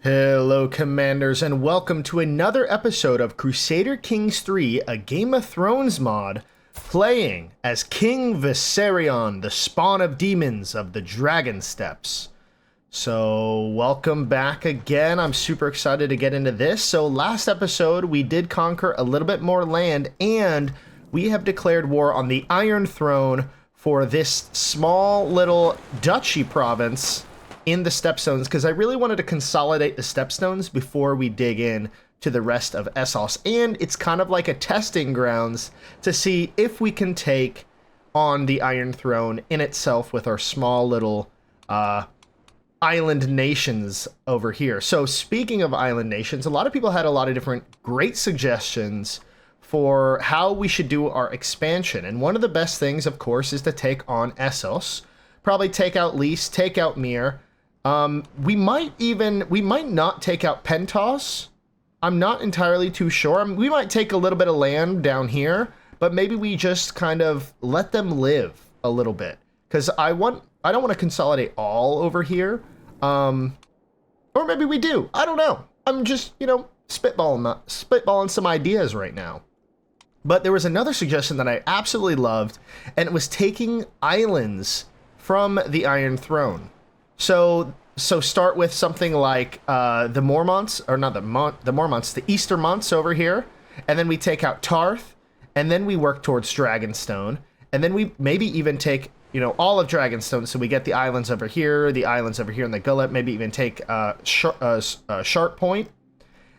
Hello, Commanders, and welcome to another episode of Crusader Kings 3, a Game of Thrones mod, playing as King Viserion, the spawn of demons of the Dragon Steppes. So, welcome back again. I'm super excited to get into this. So, last episode, we did conquer a little bit more land, and we have declared war on the Iron Throne for this small little duchy province in the Stepstones, because I really wanted to consolidate the Stepstones before we dig in to the rest of Essos. And it's kind of like a testing grounds to see if we can take on the Iron Throne in itself with our small little island nations over here. So speaking of island nations, a lot of people had a lot of different great suggestions for how we should do our expansion. And one of the best things, of course, is to take on Essos. Probably take out Lys, take out Myr. We might not take out Pentos. I'm not entirely too sure. We might take a little bit of land down here, but maybe we just kind of let them live a little bit. Because I don't want to consolidate all over here. Or maybe we do. I don't know. I'm just, spitballing some ideas right now. But there was another suggestion that I absolutely loved, and it was taking islands from the Iron Throne. So start with something like the Mormonts, or not the Mormonts, the Eastermonts over here, and then we take out Tarth, and then we work towards Dragonstone, and then we maybe even take, all of Dragonstone, so we get the islands over here in the Gullet, maybe even take Sharp Point,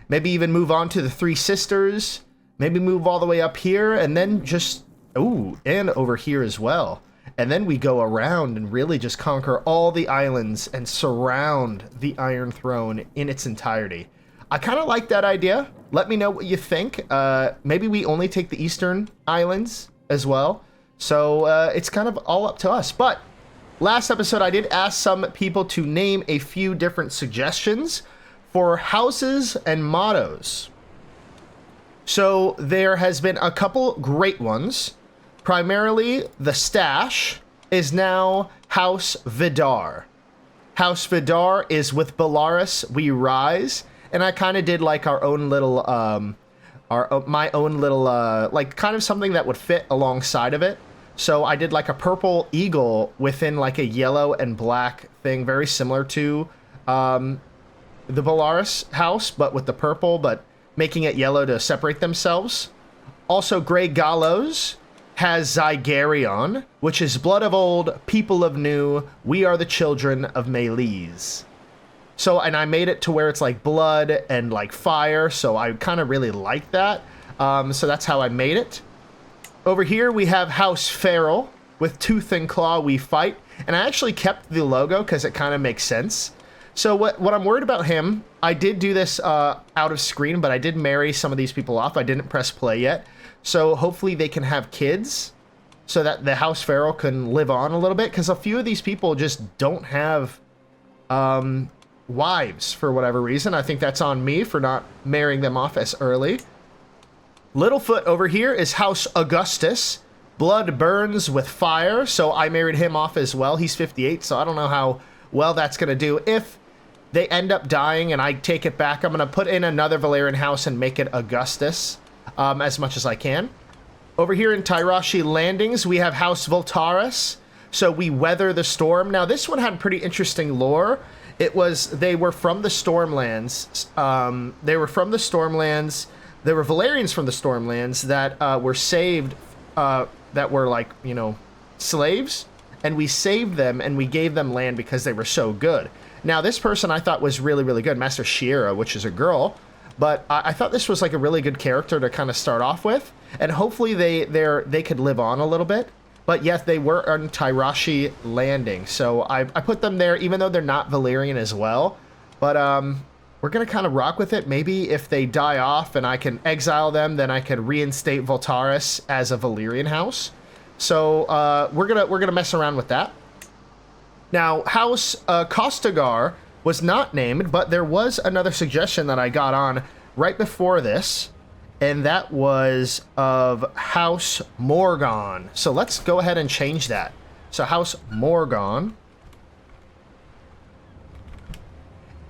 maybe even move on to the Three Sisters, maybe move all the way up here, and then just, and over here as well. And then we go around and really just conquer all the islands and surround the Iron Throne in its entirety. I kind of like that idea. Let me know what you think. Maybe we only take the Eastern Islands as well. So it's kind of all up to us. But last episode, I did ask some people to name a few different suggestions for houses and mottos. So there has been a couple great ones. Primarily, the Stash is now House Vidar. House Vidar is with Belaerys, we rise, and I kind of did like our own little, like kind of something that would fit alongside of it. So I did like a purple eagle within like a yellow and black thing, very similar to the Belaerys house, but with the purple, but making it yellow to separate themselves. Also, Grey Gallows has Zygarion, which is blood of old, people of new, we are the children of Melees. So, and I made it to where it's like blood and like fire, so I kind of really like that. So that's how I made it. Over here we have House Feral, with Tooth and Claw we fight, and I actually kept the logo because it kind of makes sense. So what I'm worried about him, I did do this out of screen, but I did marry some of these people off. I didn't press play yet. So hopefully they can have kids so that the House Feral can live on a little bit. Because a few of these people just don't have wives for whatever reason. I think that's on me for not marrying them off as early. Littlefoot over here is House Augustus. Blood burns with fire. So I married him off as well. He's 58, so I don't know how well that's going to do. If they end up dying and I take it back, I'm going to put in another Valyrian house and make it Augustus. As much as I can. Over here in Tyroshi Landings, we have House Voltaris. So we weather the storm. Now, this one had pretty interesting lore. They were from the Stormlands. There were Valyrians from the Stormlands that were saved, that were like, slaves. And we saved them and we gave them land because they were so good. Now, this person I thought was really, really good. Master Shiera, which is a girl. But I thought this was like a really good character to kind of start off with, and hopefully they could live on a little bit. But yes, they were on Tyroshi Landing, so I put them there, even though they're not Valyrian as well. But we're gonna kind of rock with it. Maybe if they die off and I can exile them, then I can reinstate Voltaris as a Valyrian house. So we're gonna mess around with that. Now, House Kostagar was not named, but there was another suggestion that I got on right before this, and that was of House Morgon. So let's go ahead and change that. So House Morgon.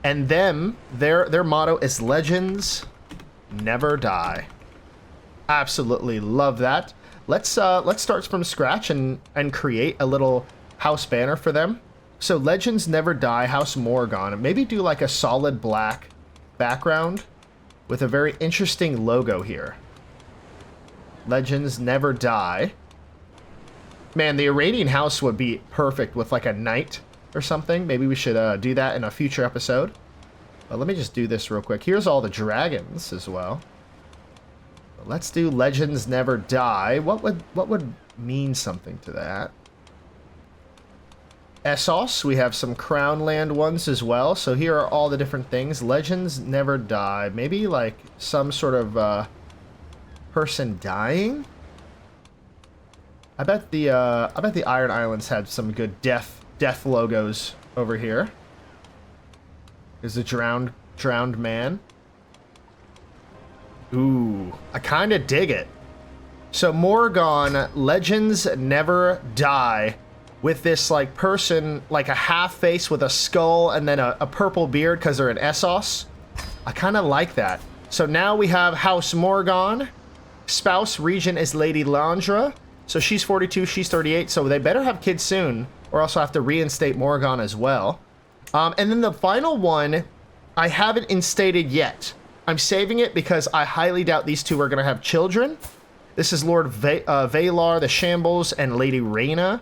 And them, their motto is legends never die. Absolutely love that. Let's start from scratch and create a little house banner for them. So legends never die, House Morgan. And maybe do like a solid black background with a very interesting logo here. Legends never die. Man, the Iranian house would be perfect with like a knight or something. Maybe we should do that in a future episode. But let me just do this real quick. Here's all the dragons as well. Let's do legends never die. What would mean something to that? Essos, we have some crown land ones as well. So here are all the different things. Legends never die. Maybe like some sort of person dying. I bet the Iron Islands had some good death logos over here. There's a drowned man. Ooh, I kind of dig it. So Morgan, legends never die, with this like person, like a half face with a skull and then a purple beard because they're an Essos. I kind of like that. So now we have House Morgan. Spouse region is Lady Landra. So she's 42, she's 38, so they better have kids soon, or else I'll have to reinstate Morgan as well. And then the final one, I haven't instated yet. I'm saving it because I highly doubt these two are going to have children. This is Lord Valar the Shambles and Lady Rhaena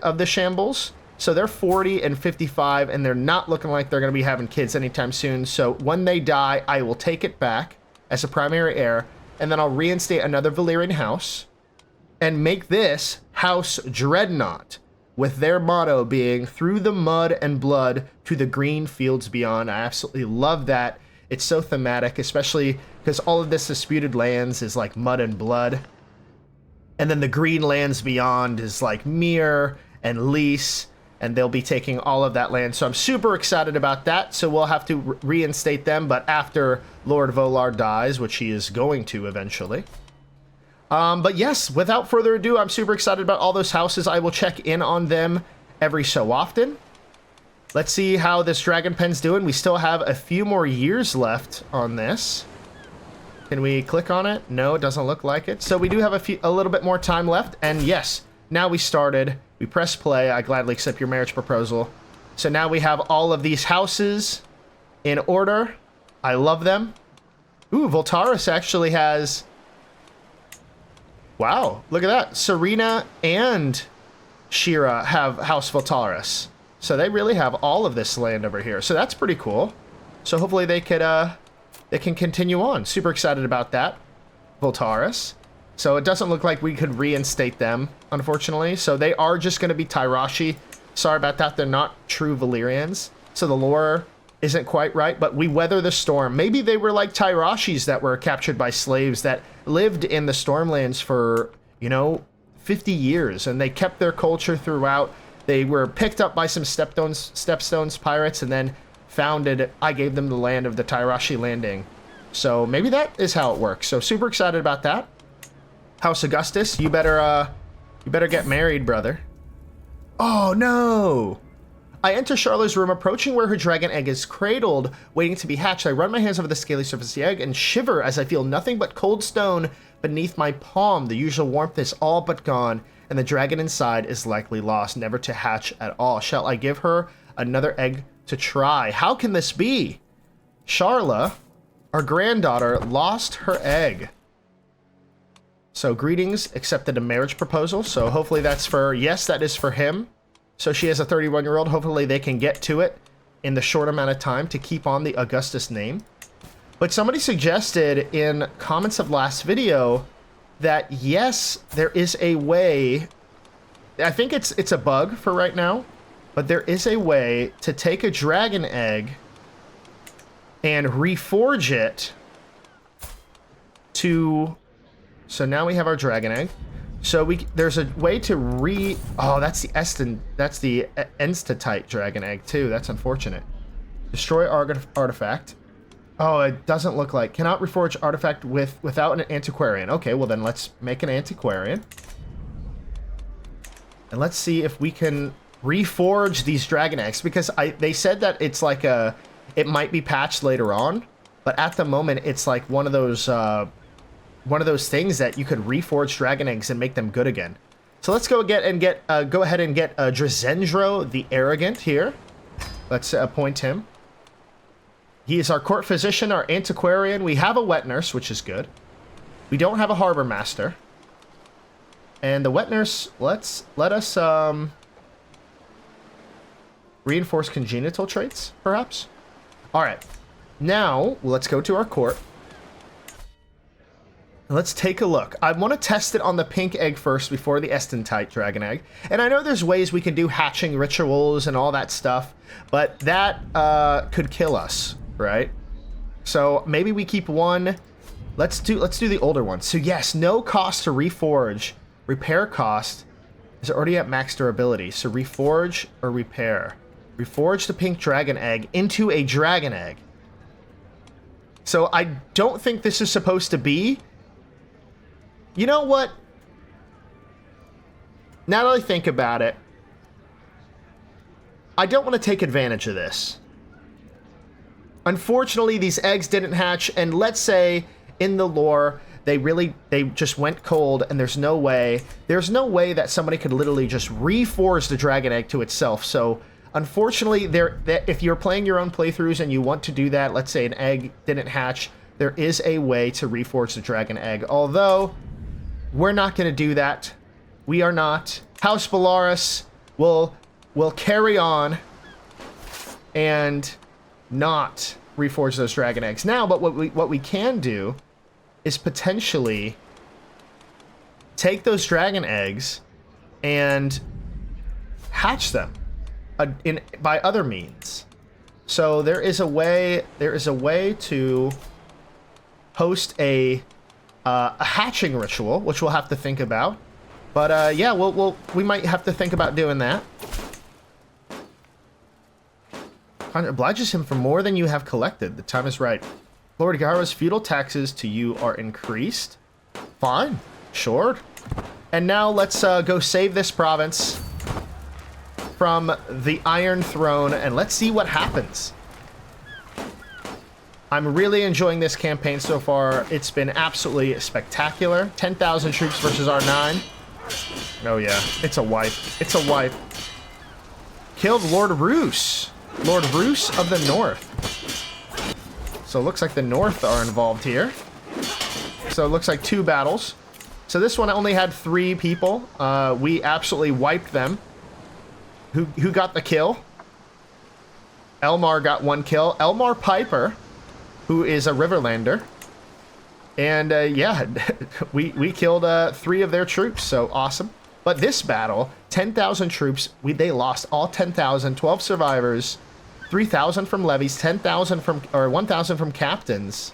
of the Shambles. So they're 40 and 55, and they're not looking like they're going to be having kids anytime soon. So when they die, I will take it back as a primary heir, and then I'll reinstate another Valyrian house and make this House Dreadnought, with their motto being through the mud and blood to the green fields beyond. I absolutely love that. It's so thematic, especially because all of this disputed lands is like mud and blood. And then the green lands beyond is like Myr and Lys, and they'll be taking all of that land. So I'm super excited about that. So we'll have to reinstate them, but after Lord Valar dies, which he is going to eventually. But yes, without further ado, I'm super excited about all those houses. I will check in on them every so often. Let's see how this dragon pen's doing. We still have a few more years left on this. Can we click on it? No, it doesn't look like it. So we do have a little bit more time left. And yes, now we started. We press play. I gladly accept your marriage proposal. So now we have all of these houses in order. I love them. Ooh, Voltaris actually has... Wow, look at that. Serena and Shira have House Voltaris. So they really have all of this land over here. So that's pretty cool. So hopefully they can continue on. Super excited about that. Voltaris. So it doesn't look like we could reinstate them, unfortunately. So they are just going to be Tyrashi. Sorry about that. They're not true Valyrians. So the lore isn't quite right, but we weather the storm. Maybe they were like Tyrashis that were captured by slaves that lived in the Stormlands for, 50 years, and they kept their culture throughout. They were picked up by some Stepstones pirates and then founded. I gave them the land of the Tyrashi Landing. So maybe that is how it works. So super excited about that. House Augustus, you better get married, brother. Oh no! I enter Charlotte's room, approaching where her dragon egg is cradled, waiting to be hatched. I run my hands over the scaly surface of the egg and shiver as I feel nothing but cold stone beneath my palm. The usual warmth is all but gone, and the dragon inside is likely lost, never to hatch at all. Shall I give her another egg to try? How can this be? Charla, our granddaughter, lost her egg. So greetings, accepted a marriage proposal. So hopefully that's for, yes, that is for him. So she has a 31-year-old. Hopefully they can get to it in the short amount of time to keep on the Augustus name. But somebody suggested in comments of last video that yes, there is a way. I think it's a bug for right now, but there is a way to take a dragon egg and reforge it to... So now we have our dragon egg. So there's a way to oh, that's the Enstatite dragon egg too. That's unfortunate. Destroy artifact. Oh, it doesn't look like. Cannot reforge artifact without an antiquarian. Okay, well then let's make an antiquarian. And let's see if we can reforge these dragon eggs, because they said that it's like It might be patched later on, but at the moment, it's like one of those things that you could reforge dragon eggs and make them good again. So let's go ahead and get Drizendro the Arrogant here. Let's appoint him. He is our court physician, our antiquarian. We have a wet nurse, which is good. We don't have a harbor master. And the wet nurse, let us reinforce congenital traits, perhaps. All right, now let's go to our court. Let's take a look. I want to test it on the pink egg first before the Estentite dragon egg. And I know there's ways we can do hatching rituals and all that stuff, but that could kill us, right? So maybe we keep one. Let's do the older one. So yes, no cost to reforge. Repair cost is already at max durability. So reforge or repair. Reforge the pink dragon egg into a dragon egg. So I don't think this is supposed to be. You know what? Now that I think about it, I don't want to take advantage of this. Unfortunately, these eggs didn't hatch, and let's say in the lore, they just went cold, and there's no way that somebody could literally just reforge the dragon egg to itself. So unfortunately, if you're playing your own playthroughs and you want to do that, let's say an egg didn't hatch, there is a way to reforge the dragon egg. Although we're not going to do that. We are not. House Belaerys will carry on and not reforge those dragon eggs now. But what we can do is potentially take those dragon eggs and hatch them by other means. So there is a way to host a hatching ritual, which we'll have to think about. But yeah, we might have to think about doing that. Obliges him for more than you have collected. The time is right. Lord Gyro's feudal taxes to you are increased. Fine, sure. And now let's go save this province from the Iron Throne, and let's see what happens. I'm really enjoying this campaign so far. It's been absolutely spectacular. 10,000 troops versus R9. Oh yeah, it's a wipe. It's a wipe. Killed Lord Roos. Lord Roos of the North. So it looks like the North are involved here. So it looks like 2 battles. So this one only had 3 people. We absolutely wiped them. Who got the kill? Elmar got 1 kill. Elmar Piper, who is a Riverlander. And yeah, we killed 3 of their troops, so awesome. But this battle, 10,000 troops, they lost all 10,000, 12 survivors, 3,000 from levies, 10,000 from, or 1,000 from captains.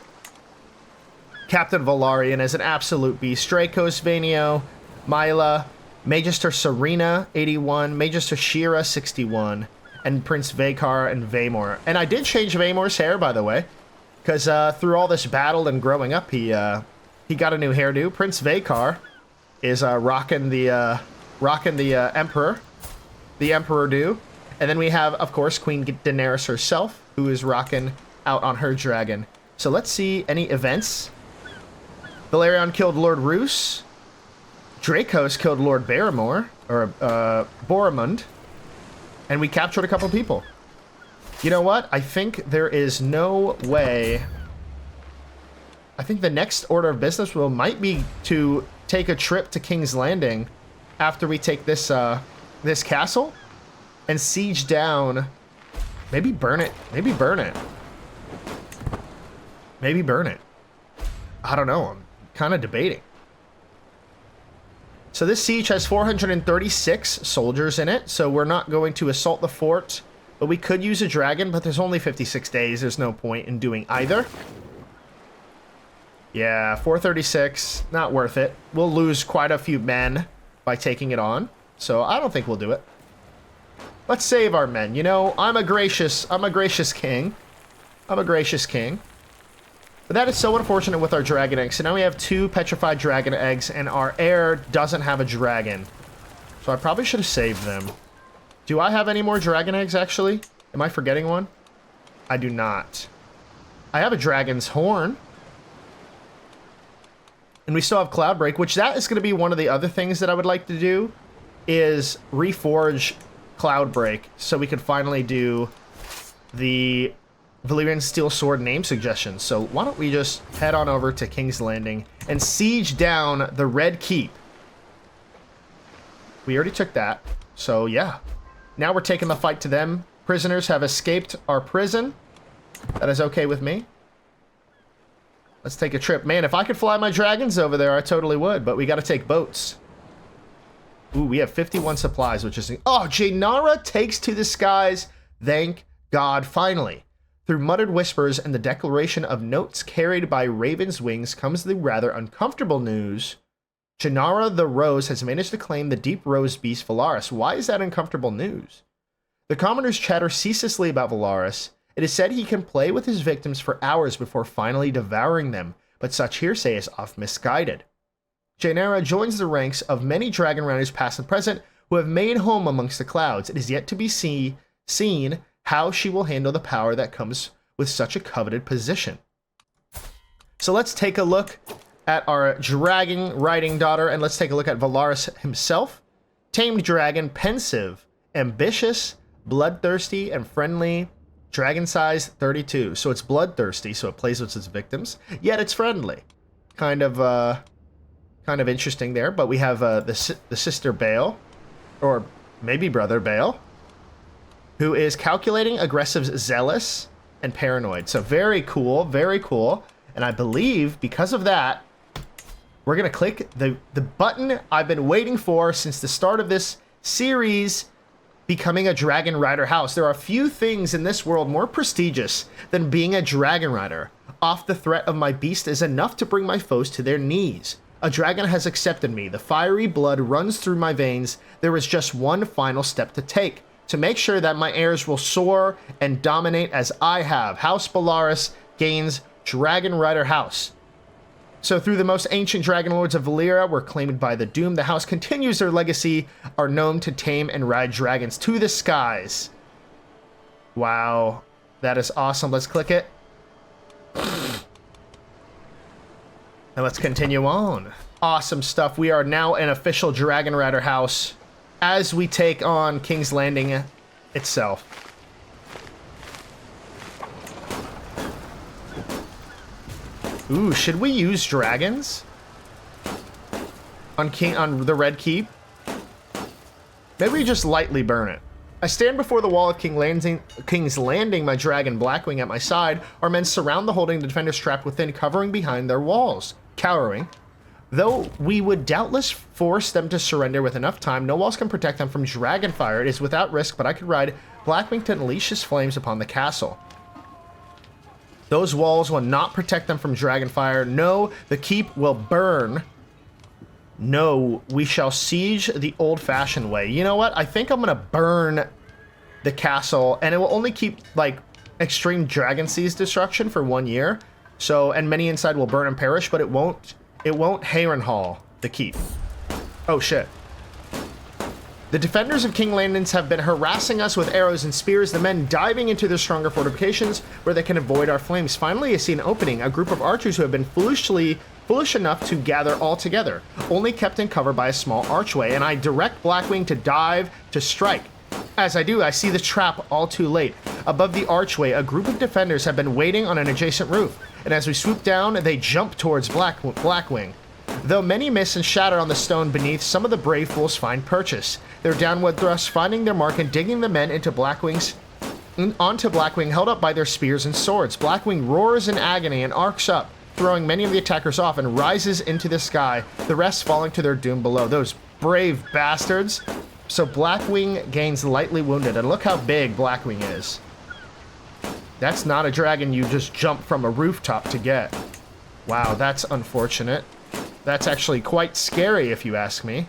Captain Valyrian is an absolute beast. Dracos Vanio, Myla, Magister Serena, 81, Magister Shira, 61, and Prince Vakar and Vaemor. And I did change Vaemor's hair, by the way, because through all this battle and growing up, he got a new hairdo. Prince Vakar is rocking the Emperor do. And then we have, of course, Queen Daenerys herself, who is rocking out on her dragon. So let's see any events. Valerion killed Lord Roos. Dracos killed Lord Barrymore, or Boromund. And we captured a couple people. You know what? I think there is no way. I think the next order of business might be to take a trip to King's Landing after we take this this castle and siege down. Maybe burn it. Maybe burn it. Maybe burn it. I don't know. I'm kind of debating. So this siege has 436 soldiers in it, so we're not going to assault the fort. But we could use a dragon, but there's only 56 days. There's no point in doing either. Yeah, 436. Not worth it. We'll lose quite a few men by taking it on. So I don't think we'll do it. Let's save our men. You know, I'm a gracious king. I'm a gracious king. But that is so unfortunate with our dragon eggs. So now we have 2 petrified dragon eggs, and our heir doesn't have a dragon. So I probably should have saved them. Do I have any more dragon eggs, actually? Am I forgetting one? I do not. I have a dragon's horn. And we still have Cloudbreak, which that is going to be one of the other things that I would like to do, is reforge Cloudbreak so we could finally do the Valyrian Steel Sword name suggestions. So why don't we just head on over to King's Landing and siege down the Red Keep. We already took that, so yeah. Now we're taking the fight to them. Prisoners have escaped our prison. That is okay with me. Let's take a trip. Man, if I could fly my dragons over there, I totally would, but we gotta take boats. Ooh, we have 51 supplies, which is... Oh, Jaynara takes to the skies. Thank God, finally. Through muttered whispers and the declaration of notes carried by raven's wings comes the rather uncomfortable news. Jaynara the Rose has managed to claim the deep rose beast Valyrian. Why is that uncomfortable news? The commoners chatter ceaselessly about Valyrian. It is said he can play with his victims for hours before finally devouring them, but such hearsay is oft misguided. Jaynara joins the ranks of many dragon riders past and present who have made home amongst the clouds. It is yet to be seen how she will handle the power that comes with such a coveted position. So let's take a look at our dragon riding daughter, and let's take a look at Valyrian himself. Tamed dragon, pensive, ambitious, bloodthirsty, and friendly. Dragon size 32. So it's bloodthirsty, so it plays with its victims, yet it's friendly. Kind of interesting there. But we have the sister Bale, or maybe brother Bale, who is calculating, aggressive, zealous, and paranoid. So very cool, very cool. And I believe because of that, we're gonna click the button I've been waiting for since the start of this series. Becoming a dragon rider house. There are few things in this world more prestigious than being a dragon rider. Off the threat of my beast is enough to bring my foes to their knees. A dragon has accepted me. The fiery blood runs through my veins. There is just one final step to take to make sure that my heirs will soar and dominate as I have. House Belaerys gains dragon rider house. So through the most ancient dragon lords of Valyria were claimed by the Doom, the house continues their legacy, are known to tame and ride dragons to the skies. Wow, that is awesome. Let's click it. And let's continue on. Awesome stuff. We are now an official dragon rider house as we take on King's Landing itself. Ooh, should we use dragons on the Red Keep? Maybe we just lightly burn it. I stand before the wall of King's Landing, my dragon Blackwing at my side. Our men surround the holding, the defenders trapped within, covering behind their walls, cowering. Though we would doubtless force them to surrender with enough time, no walls can protect them from dragon fire. It is without risk, but I could ride Blackwing to unleash his flames upon the castle. Those walls will not protect them from dragonfire. No, the keep will burn. No, we shall siege the old-fashioned way. You know what? I think I'm gonna burn the castle, and it will only keep, like, extreme dragon siege destruction for 1 year. So, and many inside will burn and perish, but it won't Harrenhal the keep. Oh, shit. The defenders of King Landings have been harassing us with arrows and spears, the men diving into their stronger fortifications where they can avoid our flames. Finally, I see an opening, a group of archers who have been foolish enough to gather all together, only kept in cover by a small archway, and I direct Blackwing to dive to strike. As I do, I see the trap all too late. Above the archway, a group of defenders have been waiting on an adjacent roof, and as we swoop down, they jump towards Blackwing. Though many miss and shatter on the stone beneath, some of the brave fools find purchase. Their downward thrusts finding their mark and digging the men onto Blackwing, held up by their spears and swords. Blackwing roars in agony and arcs up, throwing many of the attackers off, and rises into the sky, the rest falling to their doom below. Those brave bastards. So Blackwing gains lightly wounded, and look how big Blackwing is. That's not a dragon you just jump from a rooftop to get. Wow, that's unfortunate. That's actually quite scary, if you ask me.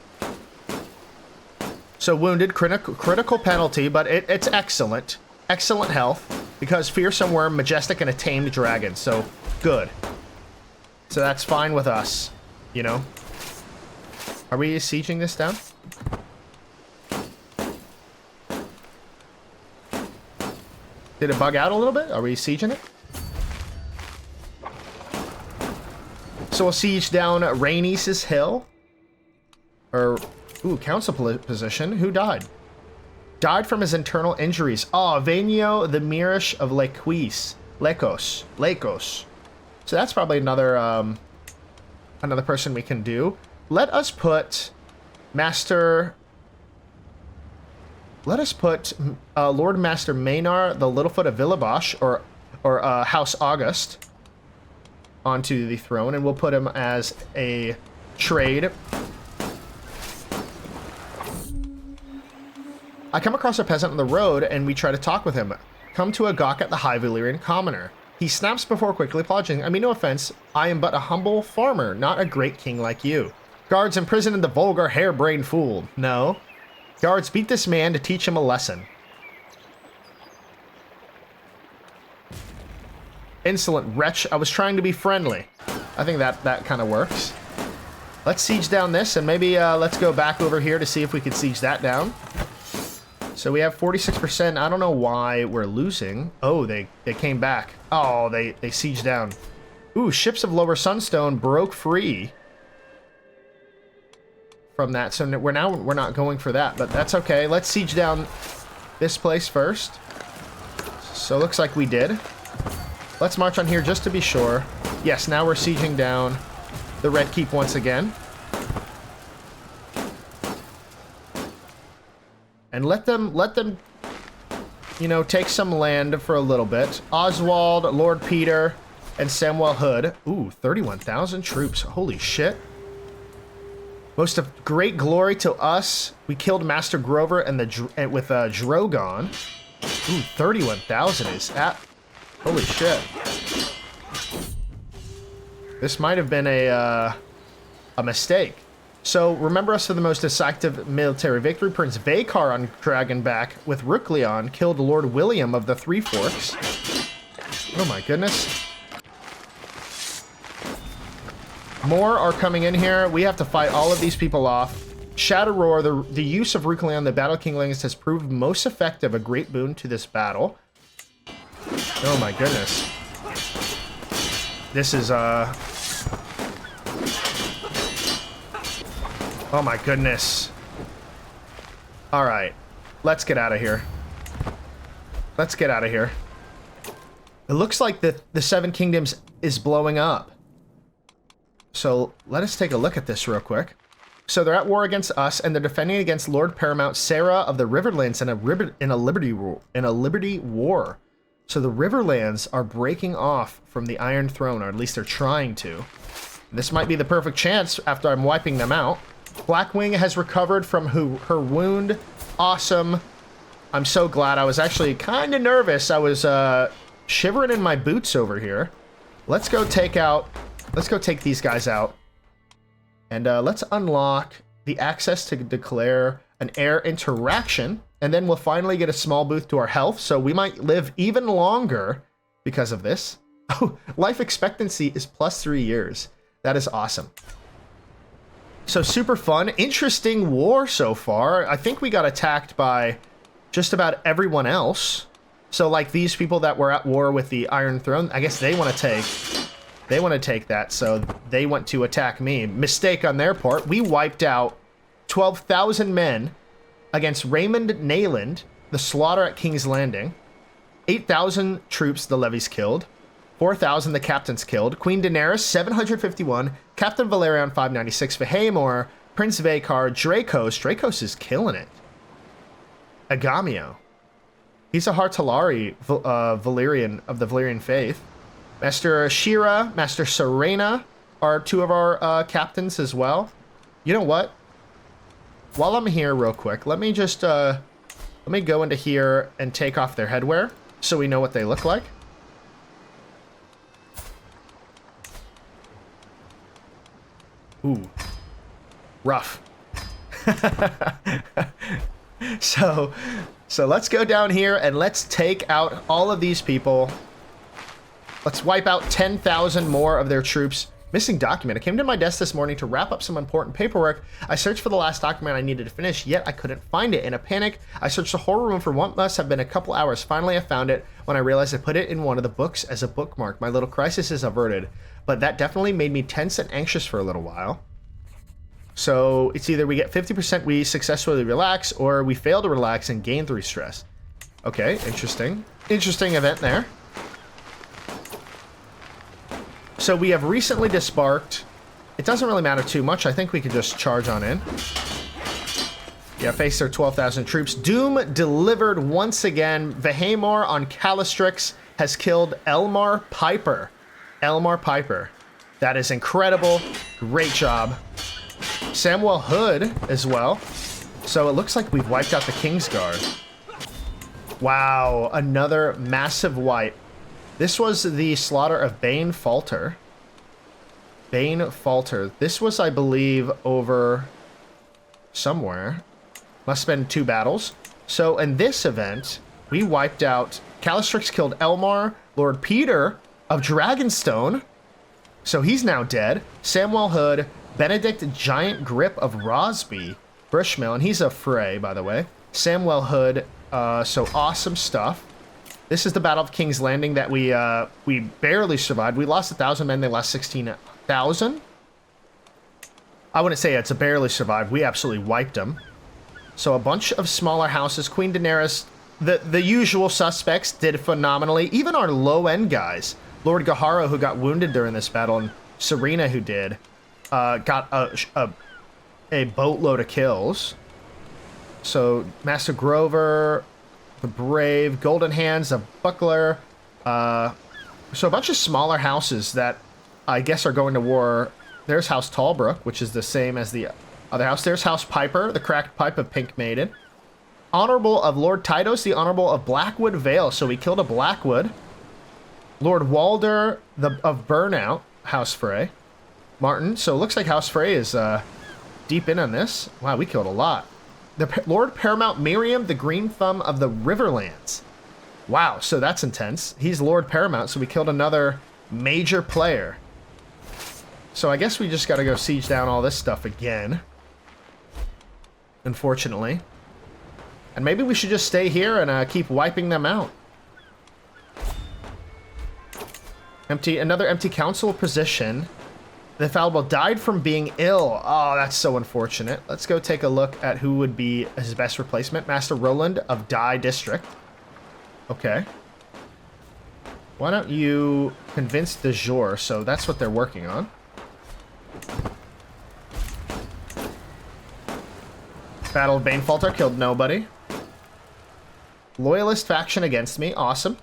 So wounded, critical penalty, but it's excellent. Excellent health, because fearsome worm, majestic, and a tamed dragon, so good. So that's fine with us, you know? Are we sieging this down? Did it bug out a little bit? Are we sieging it? So we'll siege down Rhaenys' Hill. Or, ooh, council position. Who died? Died from his internal injuries. Oh, Vainio the Mirish of Lekos. So that's probably another another person we can do. Let us put Lord Master Maynard the Littlefoot of Villabosh or House August onto the throne, and we'll put him as a trade. I come across a peasant on the road, and we try to talk with him. Come to AGOT at the High Valyrian Commoner. He snaps before quickly apologizing. I mean, no offense. I am but a humble farmer, not a great king like you. Guards imprisoned the vulgar harebrained fool. No. Guards, beat this man to teach him a lesson. Insolent wretch. I was trying to be friendly. I think that kind of works. Let's siege down this, and maybe let's go back over here to see if we can siege that down. So we have 46%. I don't know why we're losing. Oh, they came back. Oh, they sieged down. Ooh, ships of Lower Sunstone broke free from that. So we're not going for that, but that's okay. Let's siege down this place first. So looks like we did. Let's march on here just to be sure. Yes, now we're sieging down the Red Keep once again. And let them, you know, take some land for a little bit. Oswald, Lord Peter, and Samwell Hood. Ooh, 31,000 troops. Holy shit. Most of great glory to us. We killed Master Grover and with Drogon. Ooh, 31,000 is at... Holy shit. This might have been a mistake. So, remember us for the most decisive military victory. Prince Vaykar on Dragonback with Rookleon killed Lord William of the Three Forks. Oh my goodness. More are coming in here. We have to fight all of these people off. Shadow Roar, the use of Rookleon, the Battle King Lingus, has proved most effective, a great boon to this battle. Oh my goodness. This is, oh my goodness. Alright. Let's get out of here. Let's get out of here. It looks like the Seven Kingdoms is blowing up. So let us take a look at this real quick. So they're at war against us, and they're defending against Lord Paramount Sarah of the Riverlands in a Liberty War. So the Riverlands are breaking off from the Iron Throne, or at least they're trying to. This might be the perfect chance after I'm wiping them out. Blackwing has recovered from her wound. Awesome. I'm so glad. I was actually kind of nervous. I was shivering in my boots over here. Let's go take these guys out. And let's unlock the access to declare an heir interaction. And then we'll finally get a small boost to our health. So we might live even longer because of this. Oh, life expectancy is +3 years. That is awesome. So super fun. Interesting war so far. I think we got attacked by just about everyone else. So like these people that were at war with the Iron Throne, I guess they want to take that. So they want to attack me. Mistake on their part. We wiped out 12,000 men against Raymond Nayland, the slaughter at King's Landing. 8,000 troops the levies killed. 4,000 the captains killed. Queen Daenerys, 751. Captain Valerian, 596. Vahamor, Prince Vaykar, Dracos is killing it. Agamio. He's a Hartalari Valyrian of the Valyrian faith. Master Shira, Master Serena are two of our captains as well. You know what? While I'm here real quick, let me just let me go into here and take off their headwear so we know what they look like. Ooh. Rough. So let's go down here and let's take out all of these people. Let's wipe out 10,000 more of their troops. Missing document. I came to my desk this morning to wrap up some important paperwork. I searched for the last document I needed to finish, yet I couldn't find it. In a panic, I searched the whole room for what must have been a couple hours. Finally, I found it when I realized I put it in one of the books as a bookmark. My little crisis is averted, but that definitely made me tense and anxious for a little while. So it's either we get 50%, we successfully relax, or we fail to relax and gain 3 stress. Okay, interesting. Interesting event there. So we have recently disbarked. It doesn't really matter too much. I think we could just charge on in. Yeah, face their 12,000 troops. Doom delivered once again. Vahamor on Calistrix has killed Elmar Piper. Elmar Piper. That is incredible. Great job. Samwell Hood as well. So it looks like we've wiped out the Kingsguard. Wow, another massive wipe. This was the slaughter of Bane Falter. Bane Falter. This was, I believe, over somewhere. Must have been 2 battles. So in this event, we wiped out... Calistrix killed Elmar, Lord Peter of Dragonstone. So he's now dead. Samwell Hood, Benedict Giant Grip of Rosby, Bushmill, and he's a Frey, by the way. Samwell Hood, so awesome stuff. This is the Battle of King's Landing that we barely survived. We lost 1,000 men, they lost 16,000. I wouldn't say it's a barely survived. We absolutely wiped them. So a bunch of smaller houses. Queen Daenerys, the usual suspects did phenomenally. Even our low-end guys. Lord Gaharo, who got wounded during this battle, and Serena, who did, got a boatload of kills. So Master Grover... The Brave, Golden Hands, the Buckler. So a bunch of smaller houses that I guess are going to war. There's House Talbrook, which is the same as the other house. There's House Piper, the Cracked Pipe of Pink Maiden. Honorable of Lord Tydos, the Honorable of Blackwood Vale. So we killed a Blackwood. Lord Walder of Burnout, House Frey. Martin. So it looks like House Frey is deep in on this. Wow, we killed a lot. The Lord Paramount Miriam, the Green Thumb of the Riverlands. Wow, so that's intense. He's Lord Paramount, so we killed another major player. So I guess we just got to go siege down all this stuff again. Unfortunately. And maybe we should just stay here and keep wiping them out. Another empty council position. The Fallible died from being ill. Oh, that's so unfortunate. Let's go take a look at who would be his best replacement. Master Roland of Dai District. Okay. Why don't you convince de jure? So that's what they're working on. Battle of Banefalter killed nobody. Loyalist faction against me. Awesome.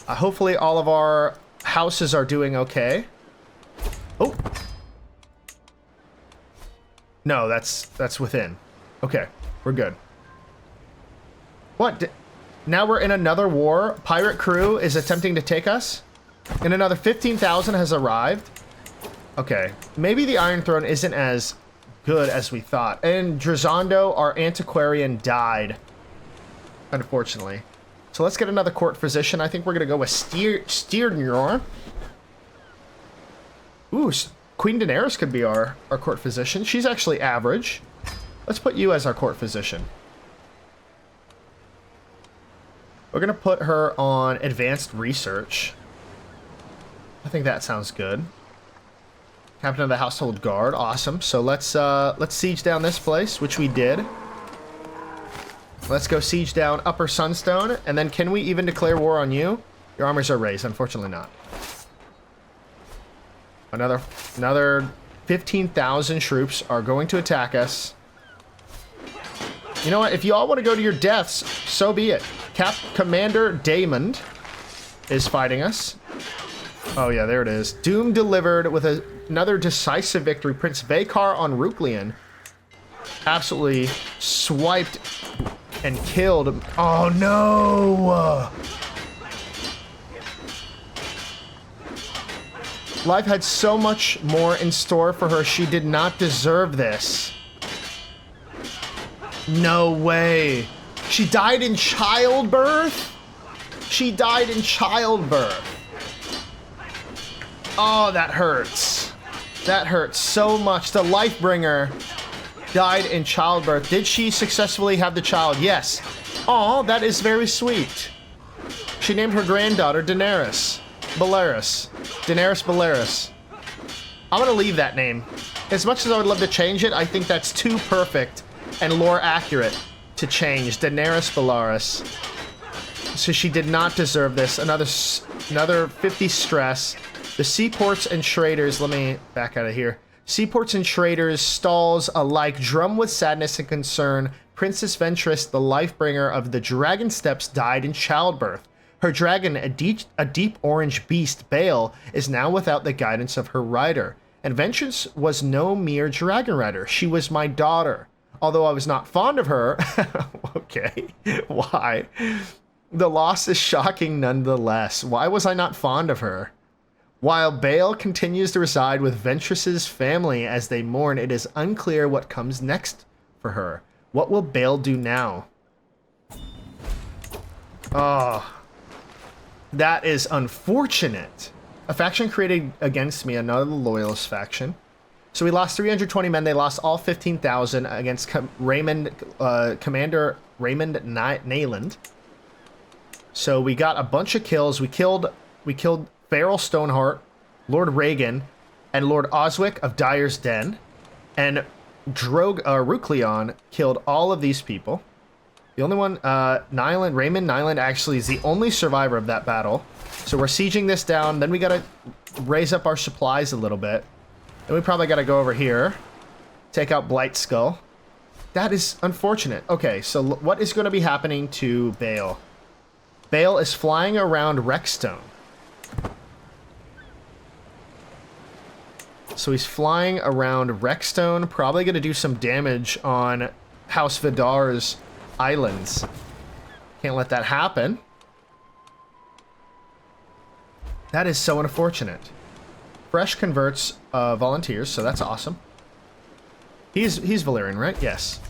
Hopefully all of our houses are doing okay. Oh. No, that's within. Okay, we're good. What? Now we're in another war. Pirate crew is attempting to take us. And another 15,000 has arrived. Okay, maybe the Iron Throne isn't as good as we thought. And Drizzondo, our antiquarian, died. Unfortunately. So let's get another court physician. I think we're going to go with Styrnor. Ooh, Queen Daenerys could be our court physician. She's actually average. Let's put you as our court physician. We're going to put her on advanced research. I think that sounds good. Captain of the Household Guard. Awesome. So let's siege down this place, which we did. Let's go siege down Upper Sunstone. And then can we even declare war on you? Your armors are raised. Unfortunately not. Another 15,000 troops are going to attack us. You know what? If you all want to go to your deaths, so be it. Commander Daemond is fighting us. Oh yeah, there it is. Doom delivered with another decisive victory. Prince Vakar on Ruklian absolutely swiped and killed him. Oh no! Life had so much more in store for her. She did not deserve this. No way. She died in childbirth? She died in childbirth. Oh, that hurts. That hurts so much. The Lifebringer died in childbirth. Did she successfully have the child? Yes. Oh, that is very sweet. She named her granddaughter Daenerys Belaerys. Daenerys Belaerys. I'm gonna leave that name. As much as I would love to change it, I think that's too perfect and lore accurate to change. Daenerys Belaerys. So she did not deserve this. Another 50 stress. The seaports and traders, let me back out of here. Seaports and traders, stalls alike drum with sadness and concern. Princess Ventress, the Lifebringer of the Dragon Steppes, died in childbirth. Her dragon, a deep orange beast, Bale, is now without the guidance of her rider. And Ventress was no mere dragon rider. She was my daughter. Although I was not fond of her. Okay, why? The loss is shocking nonetheless. Why was I not fond of her? While Bale continues to reside with Ventress's family as they mourn, it is unclear what comes next for her. What will Bale do now? Oh, that is unfortunate. A faction created against me, another loyalist faction. So we lost 320 men. They lost all 15,000 against Commander Raymond Nayland. So we got a bunch of kills. We killed Farrell Stoneheart, Lord Reagan, and Lord Oswick of Dyer's Den. And Rukleon killed all of these people. The only one, Raymond Nyland actually is the only survivor of that battle. So we're sieging this down. Then we gotta raise up our supplies a little bit. Then we probably gotta go over here. Take out Blight Skull. That is unfortunate. Okay, so what is gonna be happening to Bale? Bale is flying around Rexstone. So he's flying around Rexstone, probably gonna do some damage on House Vidar's islands. Can't let that happen. That is so unfortunate. Fresh converts volunteers, so that's awesome. He's Valyrian, right? Yes.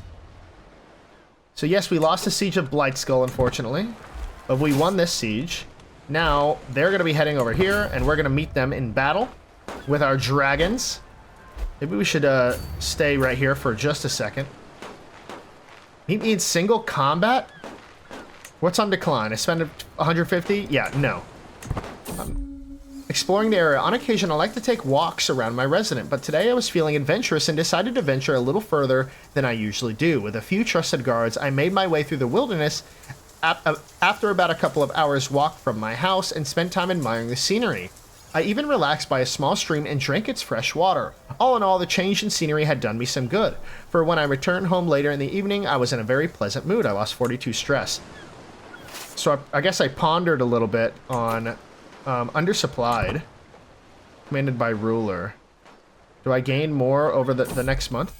So yes, we lost the siege of Blightskull, unfortunately, but we won this siege. Now they're going to be heading over here, and we're going to meet them in battle with our dragons. Maybe we should stay right here for just a second. He needs single combat? What's on decline? I spend 150? Yeah, no. Exploring the area. On occasion, I like to take walks around my residence, but today I was feeling adventurous and decided to venture a little further than I usually do. With a few trusted guards, I made my way through the wilderness after about a couple of hours' walk from my house and spent time admiring the scenery. I even relaxed by a small stream and drank its fresh water. All in all, the change in scenery had done me some good, for when I returned home later in the evening, I was in a very pleasant mood. I lost 42 stress. So I guess I pondered a little bit on undersupplied, commanded by ruler. Do I gain more over the next month?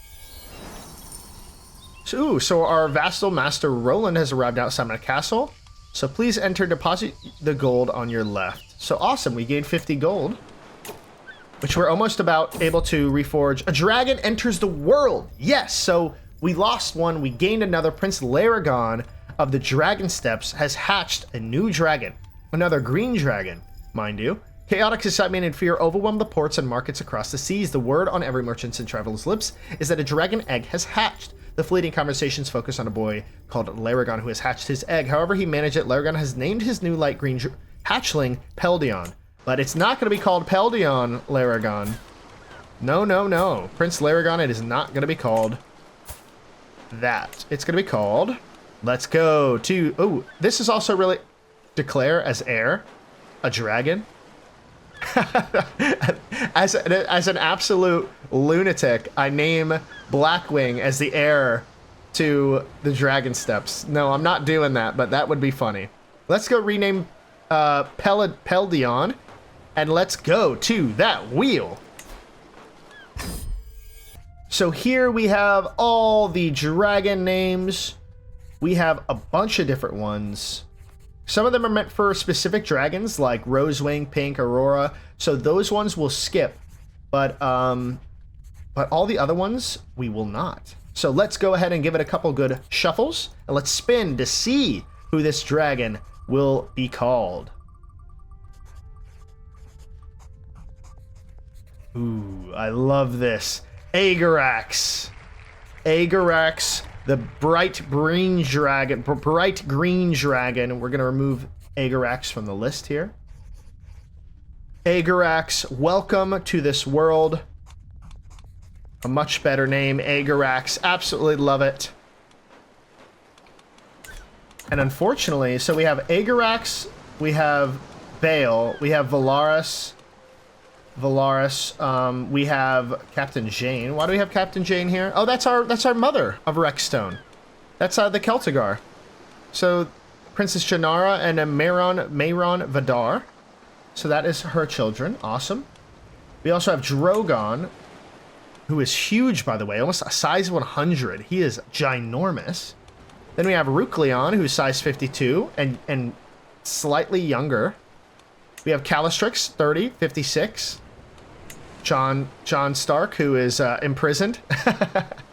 So our vassal master Roland has arrived outside my castle. So please deposit the gold on your left. So awesome, we gained 50 gold, which we're almost about able to reforge. A dragon enters the world. Yes, so we lost one, we gained another. Prince Laragon of the Dragon Steppes has hatched a new dragon, another green dragon, mind you. Chaotic excitement and fear overwhelm the ports and markets across the seas. The word on every merchant's and traveler's lips is that a dragon egg has hatched. The fleeting conversations focus on a boy called Laragon who has hatched his egg. However he managed it, Laragon has named his new light green hatchling Peldion. But it's not going to be called Peldion Laragon. No, no, no. Prince Laragon, it is not going to be called that. It's going to be called... Let's go to... Oh, this is also really... Declare as heir a dragon. as an absolute lunatic, I name Blackwing as the heir to the Dragon Steppes. No, I'm not doing that, but that would be funny. Let's go rename Peldion, and let's go to that wheel. So here we have all the dragon names. We have a bunch of different ones. Some of them are meant for specific dragons, like Rosewing, Pink, Aurora. So those ones we'll skip, but all the other ones we will not. So let's go ahead and give it a couple good shuffles, and let's spin to see who this dragon will be called. Ooh, I love this. Agorax. Agorax, the bright green dragon. Bright green dragon. We're going to remove Agorax from the list here. Agorax, welcome to this world. A much better name, Agorax. Absolutely love it. And unfortunately, so we have Agorax, we have Bale, we have Valyrian, we have Captain Jane. Why do we have Captain Jane here? Oh, that's our mother of Rexstone. That's the Celtigar. So Princess Janara and Mayron Vidar. So that is her children. Awesome. We also have Drogon, who is huge, by the way, almost a size 100. He is ginormous. Then we have Rukleon, who's size 52 and slightly younger. We have Calistrix, 30, 56. John Stark, who is imprisoned.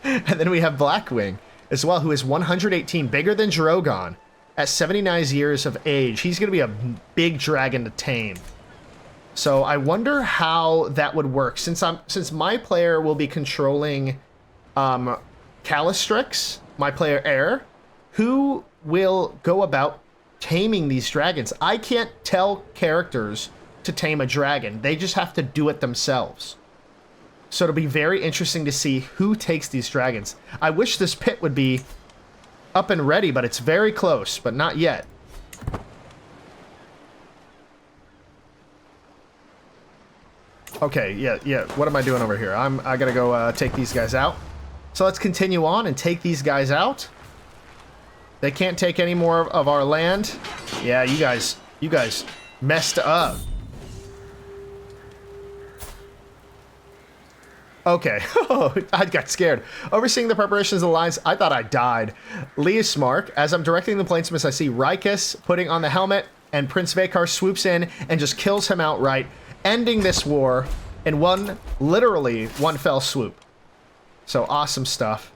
And then we have Blackwing as well, who is 118, bigger than Drogon. At 79 years of age, he's going to be a big dragon to tame. So I wonder how that would work. Since my player will be controlling Calistrix, my player heir, who will go about taming these dragons? I can't tell characters to tame a dragon. They just have to do it themselves. So it'll be very interesting to see who takes these dragons. I wish this pit would be up and ready, but it's very close, but not yet. Okay, yeah. What am I doing over here? I gotta go take these guys out. So let's continue on and take these guys out. They can't take any more of our land. Yeah, you guys messed up. Okay. I got scared. Overseeing the preparations of the lines, I thought I died. Leas Mark, as I'm directing the planesmiths, I see Rikus putting on the helmet, and Prince Vhagar swoops in and just kills him outright, ending this war in literally one fell swoop. So awesome stuff.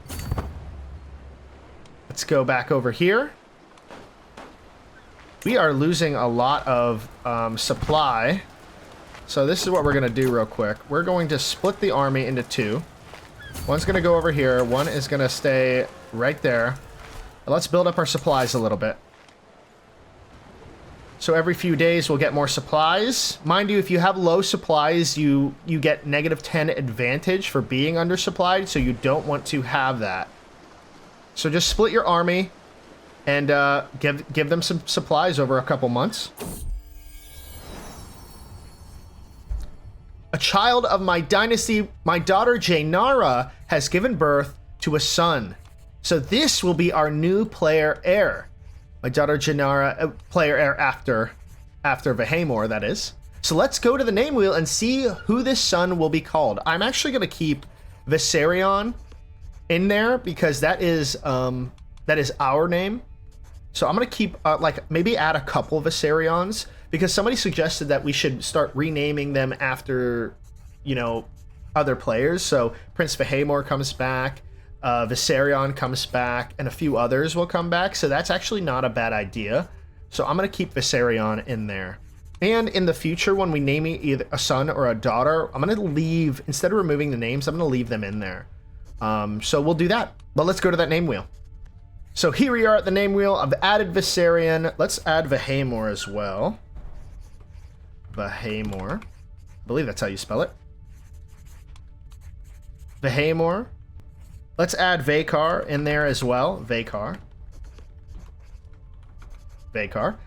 Let's go back over here. We are losing a lot of supply. So this is what we're going to do real quick. We're going to split the army into two. One's going to go over here. One is going to stay right there. And let's build up our supplies a little bit. So every few days we'll get more supplies. Mind you, if you have low supplies, you get -10 advantage for being undersupplied, so you don't want to have that. So just split your army and give them some supplies over a couple months. A child of my dynasty, my daughter Janara, has given birth to a son. So this will be our new player heir. My daughter Janara, player heir after Vahamor, that is. So let's go to the name wheel and see who this son will be called. I'm actually going to keep Viserion in there because that is our name. So I'm going to keep, maybe add a couple Viserions because somebody suggested that we should start renaming them after, other players. So Prince Vahamor comes back. Viserion comes back, and a few others will come back, so that's actually not a bad idea. So I'm going to keep Viserion in there. And in the future, when we name either a son or a daughter, I'm going to leave, instead of removing the names, I'm going to leave them in there. So we'll do that. But let's go to that name wheel. So here we are at the name wheel. I've added Viserion. Let's add Vahamor as well. Vahamor. I believe that's how you spell it. Vahamor. Let's add Vhagar in there as well. Vhagar.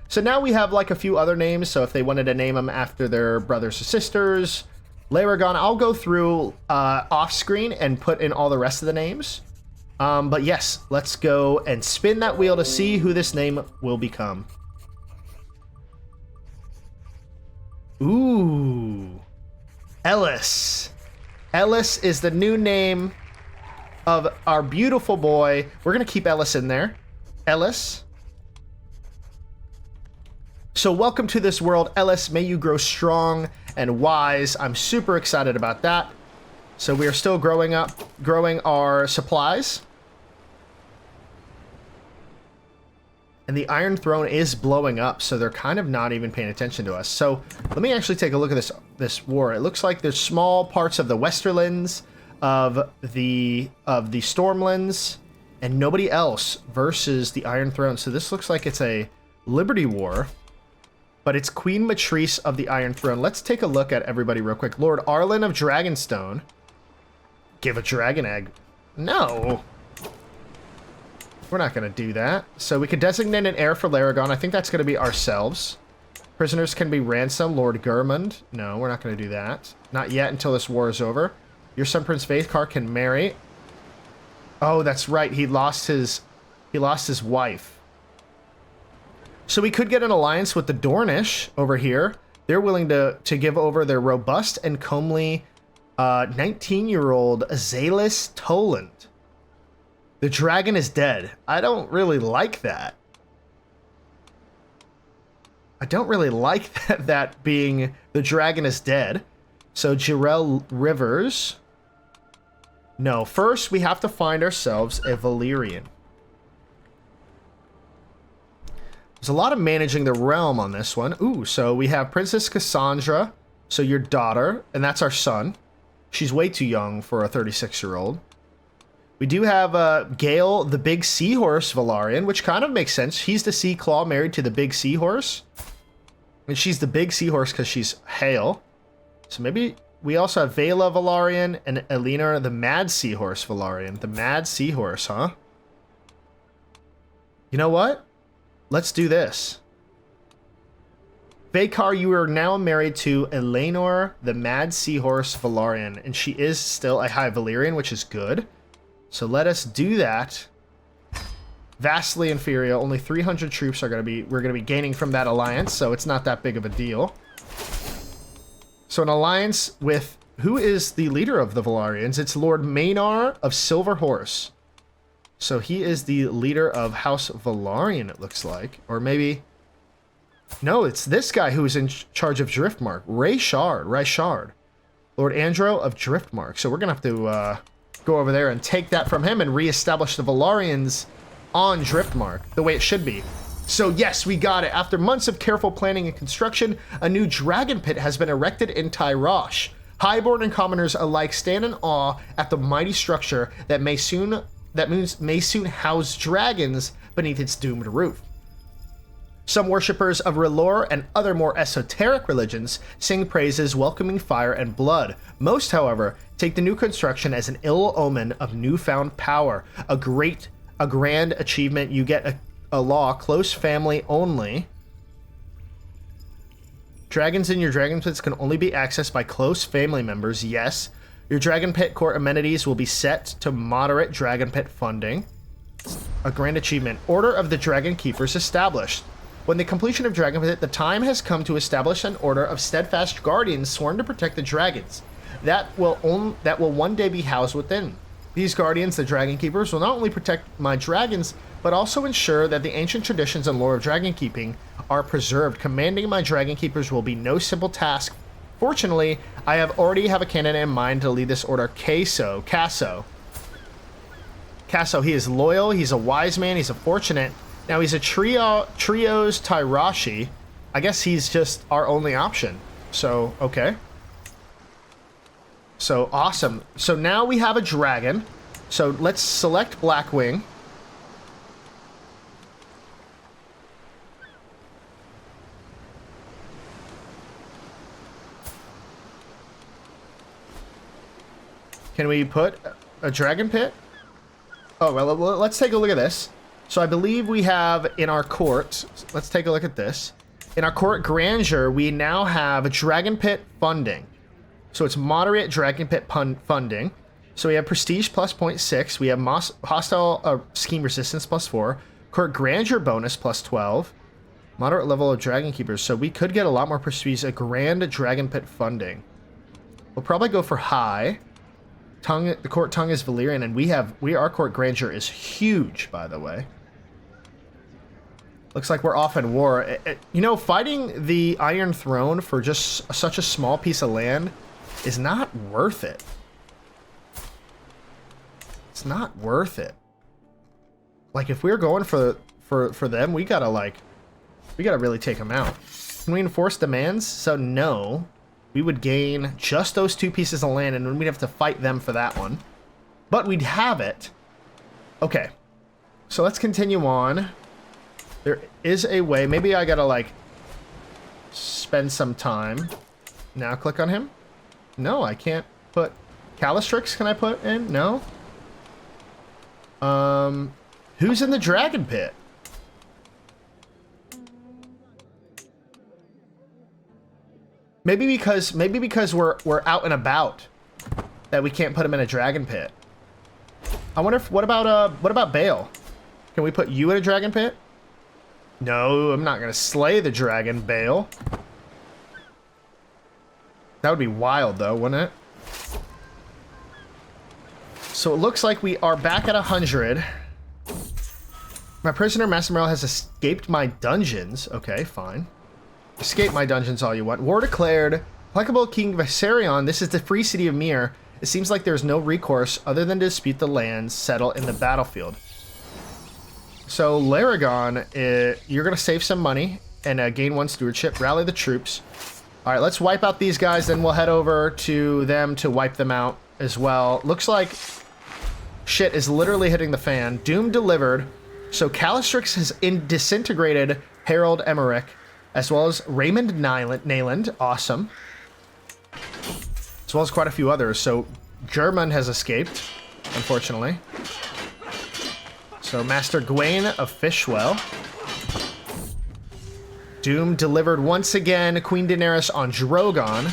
So now we have a few other names. So if they wanted to name them after their brothers or sisters, Laragon, I'll go through off screen and put in all the rest of the names. But yes, let's go and spin that wheel to see who this name will become. Ooh. Ellis. Ellis is the new name of our beautiful boy. We're going to keep Ellis in there. Ellis. So welcome to this world, Ellis. May you grow strong and wise. I'm super excited about that. So we are still growing our supplies. And the Iron Throne is blowing up, so they're kind of not even paying attention to us. So let me actually take a look at this war. It looks like there's small parts of the Westerlands, of the Stormlands, and nobody else versus the Iron Throne. So this looks like it's a Liberty War, but it's Queen Matrice of the Iron Throne. Let's take a look at everybody real quick. Lord Arlen of Dragonstone. Give a dragon egg. No. We're not going to do that. So we could designate an heir for Laragon. I think that's going to be ourselves. Prisoners can be ransomed. Lord Gurmund. No, we're not going to do that. Not yet until this war is over. Your son Prince Vathkar can marry. Oh, that's right. He lost his wife. So we could get an alliance with the Dornish over here. They're willing to give over their robust and comely 19-year-old Zalis Toland. The dragon is dead. I don't really like that. I don't really like that being the dragon is dead. So Jirel Rivers. No, first we have to find ourselves a Valyrian. There's a lot of managing the realm on this one. Ooh, so we have Princess Cassandra. So your daughter, and that's our son. She's way too young for a 36-year-old. We do have Gale, the big seahorse Velaryon, which kind of makes sense. He's the sea claw married to the big seahorse. And she's the big seahorse because she's Hale. So maybe we also have Vela Velaryon and Elenor, the mad seahorse Velaryon. The mad seahorse, huh? You know what? Let's do this. Vathkar, you are now married to Elenor, the mad seahorse Velaryon. And she is still a high Valyrian, which is good. So let us do that. Vastly inferior. Only 300 troops we're going to be gaining from that alliance, so it's not that big of a deal. So an alliance with who is the leader of the Velaryons? It's Lord Maynard of Silver Horse. So he is the leader of House Velaryon, it looks like, or maybe no, it's this guy who is in charge of Driftmark, Ryshard. Lord Andro of Driftmark. So we're going to have to go over there and take that from him and reestablish the Velaryons on Driftmark the way it should be. So yes, we got it. After months of careful planning and construction, a new dragon pit has been erected in Tyrosh. Highborn and commoners alike stand in awe at the mighty structure that may soon house dragons beneath its doomed roof. Some worshippers of R'hllor and other more esoteric religions sing praises welcoming fire and blood. Most, however, take the new construction as an ill omen of newfound power. A grand achievement. You get a law, close family only. Dragons in your dragon pits can only be accessed by close family members. Yes. Your dragon pit court amenities will be set to moderate dragon pit funding. A grand achievement. Order of the Dragon Keepers established. When the completion of Dragon Pit, the time has come to establish an order of steadfast guardians sworn to protect the dragons that will one day be housed within. These guardians, the Dragon Keepers, will not only protect my dragons, but also ensure that the ancient traditions and lore of dragon keeping are preserved. Commanding my Dragon Keepers will be no simple task. Fortunately, I already have a candidate in mind to lead this order, Casso. Casso, he is loyal, he's a wise man, he's a fortunate. Now he's a trio's Tyroshi. I guess he's just our only option. So, okay. So, awesome. So now we have a dragon. So let's select Blackwing. Can we put a dragon pit? Oh, well, let's take a look at this. So I believe we have in our court, let's take a look at this. In our court grandeur, we now have a dragon pit funding. So it's moderate dragon pit funding. So we have prestige plus 0.6. We have hostile scheme resistance plus 4. Court grandeur bonus plus 12. Moderate level of dragon keepers. So we could get a lot more prestige. A grand dragon pit funding. We'll probably go for high. The court tongue is Valyrian, and our court grandeur is huge, by the way. Looks like we're off in war. You know, fighting the Iron Throne for just such a small piece of land is not worth it. It's not worth it. Like, if we're going for for them. We gotta really take them out. Can we enforce demands? So no. We would gain just those 2 pieces of land, and then we'd have to fight them for that one. But we'd have it. Okay. So let's continue on. There is a way. Maybe I gotta, like, spend some time. Now click on him. No, I can't put... Calistrix can I put in? No? Who's in the Dragon Pit? Maybe because we're out and about that we can't put him in a Dragon Pit. I wonder if what about Bale? Can we put you in a Dragon Pit? No, I'm not gonna slay the dragon, Bale. That would be wild though, wouldn't it? So it looks like we are back at 100. My prisoner, Master Morel, has escaped my dungeons. Okay, fine. Escape my dungeons all you want. War declared. Applicable King Viserion. This is the free city of Mir. It seems like there's no recourse other than to dispute the lands settled in the battlefield. So Laragon, you're going to save some money and gain 1 stewardship. Rally the troops. All right, let's wipe out these guys. Then we'll head over to them to wipe them out as well. Looks like shit is literally hitting the fan. Doom delivered. So Calistrix has disintegrated Harold Emmerich, as well as Raymond Nayland. Awesome. As well as quite a few others. So German has escaped, unfortunately. So Master Gawain of Fishwell. Doom delivered once again. Queen Daenerys on Drogon.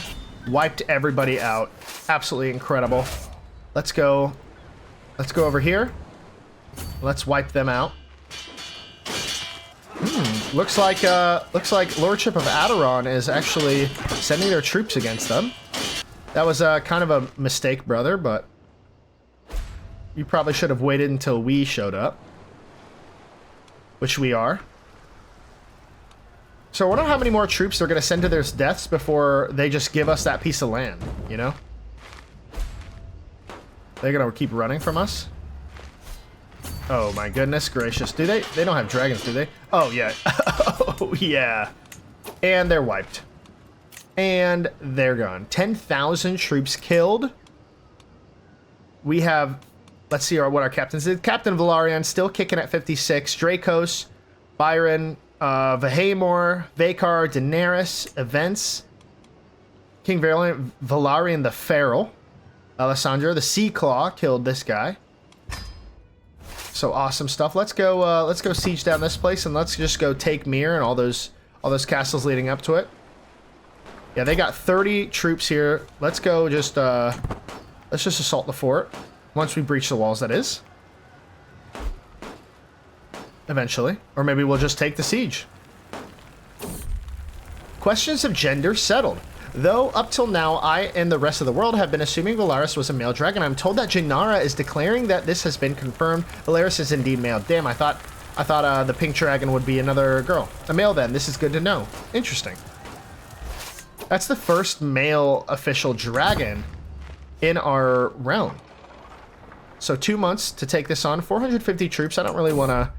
Wiped everybody out. Absolutely incredible. Let's go. Let's go over here. Let's wipe them out. Looks like Lordship of Aderon is actually sending their troops against them. That was kind of a mistake, brother, but you probably should have waited until we showed up. Which we are. So I wonder how many more troops they're going to send to their deaths before they just give us that piece of land, you know? They're going to keep running from us? Oh my goodness gracious. Do they? They don't have dragons, do they? Oh yeah. Oh yeah. And they're wiped. And they're gone. 10,000 troops killed. We have... Let's see what our captains did. Captain Valarian still kicking at 56. Dracos, Byron, Vahamor, Vakar, Daenerys, Events, King Valarian the Feral, Alessandro, the Sea Claw killed this guy. So awesome stuff. Let's go siege down this place and let's just go take Mir and all those castles leading up to it. Yeah, they got 30 troops here. Let's go just let's just assault the fort. Once we breach the walls, that is. Eventually. Or maybe we'll just take the siege. Questions of gender settled. Though up till now, I and the rest of the world have been assuming Valaris was a male dragon, I'm told that Janara is declaring that this has been confirmed. Valaris is indeed male. Damn, I thought the pink dragon would be another girl. A male then. This is good to know. Interesting. That's the first male official dragon in our realm. So 2 months to take this on. 450 troops. I don't really want to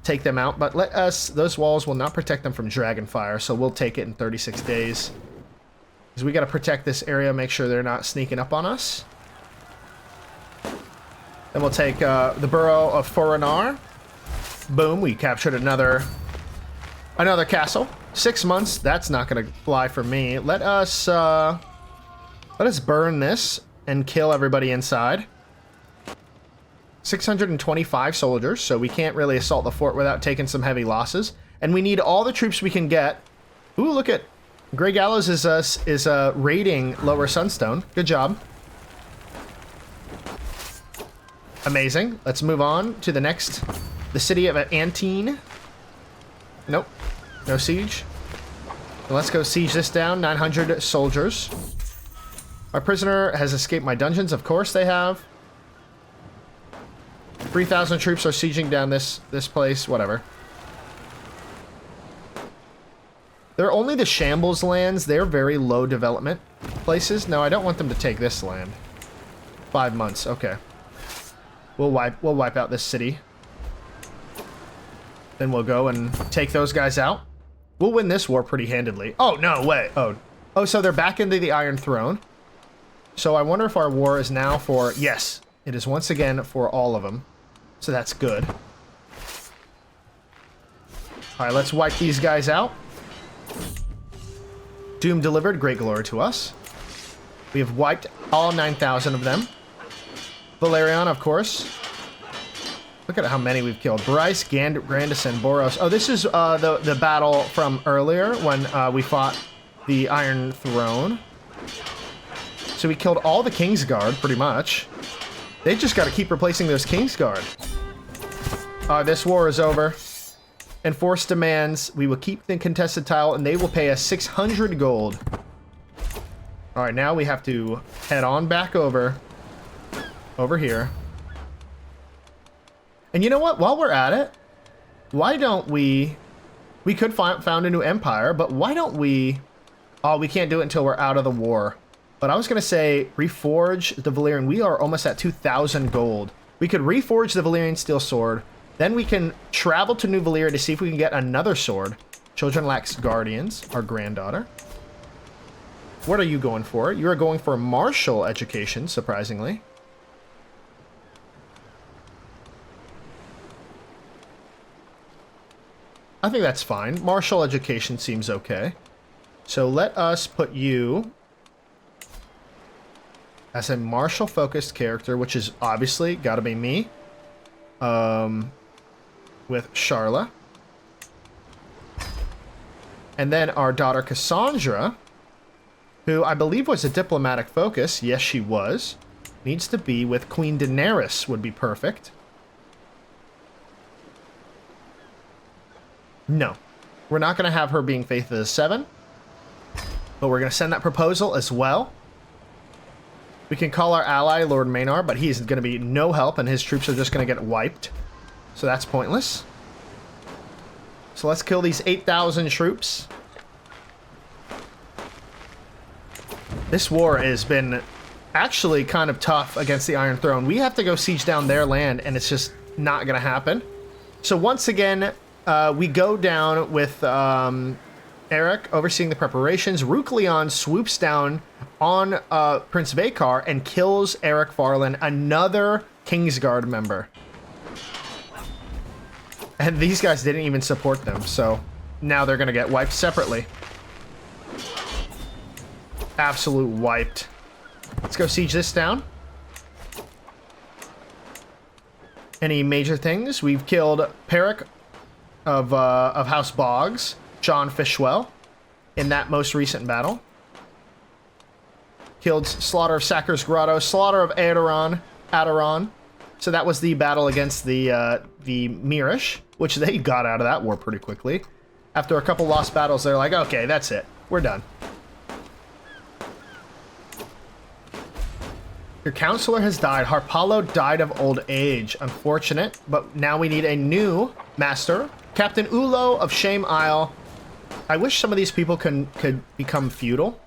take them out, but let us... Those walls will not protect them from dragon fire, so we'll take it in 36 days. Because we got to protect this area, make sure they're not sneaking up on us. Then we'll take the borough of Forenar. Boom, we captured another castle. 6 months, that's not going to fly for me. Let us burn this and kill everybody inside. 625 soldiers, so we can't really assault the fort without taking some heavy losses. And we need all the troops we can get. Ooh, look at... Grey Gallows is raiding Lower Sunstone. Good job. Amazing. Let's move on to the next. The city of Antine. Nope. No siege. Let's go siege this down. 900 soldiers. Our prisoner has escaped my dungeons. Of course they have. 3,000 troops are sieging down this place. Whatever. They're only the shambles lands. They're very low development places. No, I don't want them to take this land. 5 months. Okay. We'll wipe out this city. Then we'll go and take those guys out. We'll win this war pretty handedly. Oh, no, wait. Oh, so they're back into the Iron Throne. So I wonder if our war is now for... Yes, it is once again for all of them. So that's good. All right, let's wipe these guys out. Doom delivered, great glory to us. We have wiped all 9,000 of them. Valyrian, of course. Look at how many we've killed. Bryce, Grandison, Boros. Oh, this is the battle from earlier when we fought the Iron Throne. So we killed all the Kingsguard, pretty much. They just got to keep replacing those Kingsguard. This war is over. Enforced demands. We will keep the contested tile, and they will pay us 600 gold. All right, now we have to head on back over here. And you know what? While we're at it, why don't we could found a new empire, but why don't we... Oh, we can't do it until we're out of the war. But I was going to say, reforge the Valyrian. We are almost at 2,000 gold. We could reforge the Valyrian steel sword. Then we can travel to New Valyria to see if we can get another sword. Children lacks guardians, our granddaughter. What are you going for? You are going for martial education, surprisingly. I think that's fine. Martial education seems okay. So let us put you as a martial-focused character, which is obviously got to be me. With Sharla. And then our daughter Cassandra, who I believe was a diplomatic focus. Yes, she was. Needs to be with Queen Daenerys would be perfect. No. We're not going to have her being Faith of the Seven. But we're going to send that proposal as well. We can call our ally Lord Maynard, but he's going to be no help and his troops are just going to get wiped. So that's pointless. So let's kill these 8,000 troops. This war has been actually kind of tough against the Iron Throne. We have to go siege down their land, and it's just not going to happen. So once again, we go down with Eric overseeing the preparations. Rook Leon swoops down on Prince Vakar and kills Eric Farland, another Kingsguard member. And these guys didn't even support them, so now they're going to get wiped separately. Absolute wiped. Let's go siege this down. Any major things? We've killed Peric of House Boggs, John Fishwell, in that most recent battle. Killed Slaughter of Sakhar's Grotto, Slaughter of Adoran. So that was the battle against the Mirish, which they got out of that war pretty quickly. After a couple lost battles, they're like, okay, that's it. We're done. Your counselor has died. Harpalo died of old age. Unfortunate, but now we need a new master. Captain Ulo of Shame Isle. I wish some of these people could become feudal.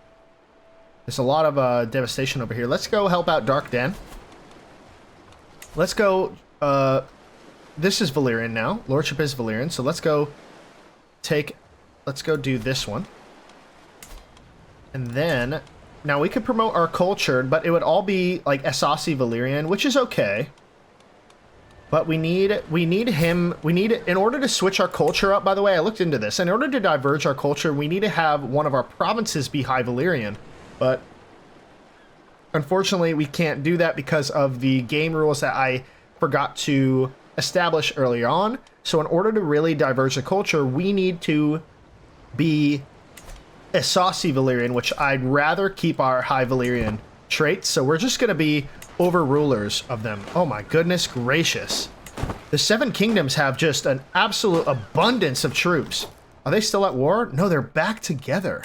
There's a lot of devastation over here. Let's go help out Dark Den. Let's go, this is Valyrian now. Lordship is Valyrian, so let's go do this one. And then, now we could promote our cultured, but it would all be like Asasi Valyrian, which is okay. But we need in order to switch our culture up, by the way, I looked into this. In order to diverge our culture, we need to have one of our provinces be High Valyrian. But unfortunately, we can't do that because of the game rules that I forgot to establish earlier on. So in order to really diverge the culture, we need to be Asasi Valyrian, which I'd rather keep our High Valyrian traits. So we're just going to be overrulers of them. Oh my goodness gracious. The Seven Kingdoms have just an absolute abundance of troops. Are they still at war? No, they're back together.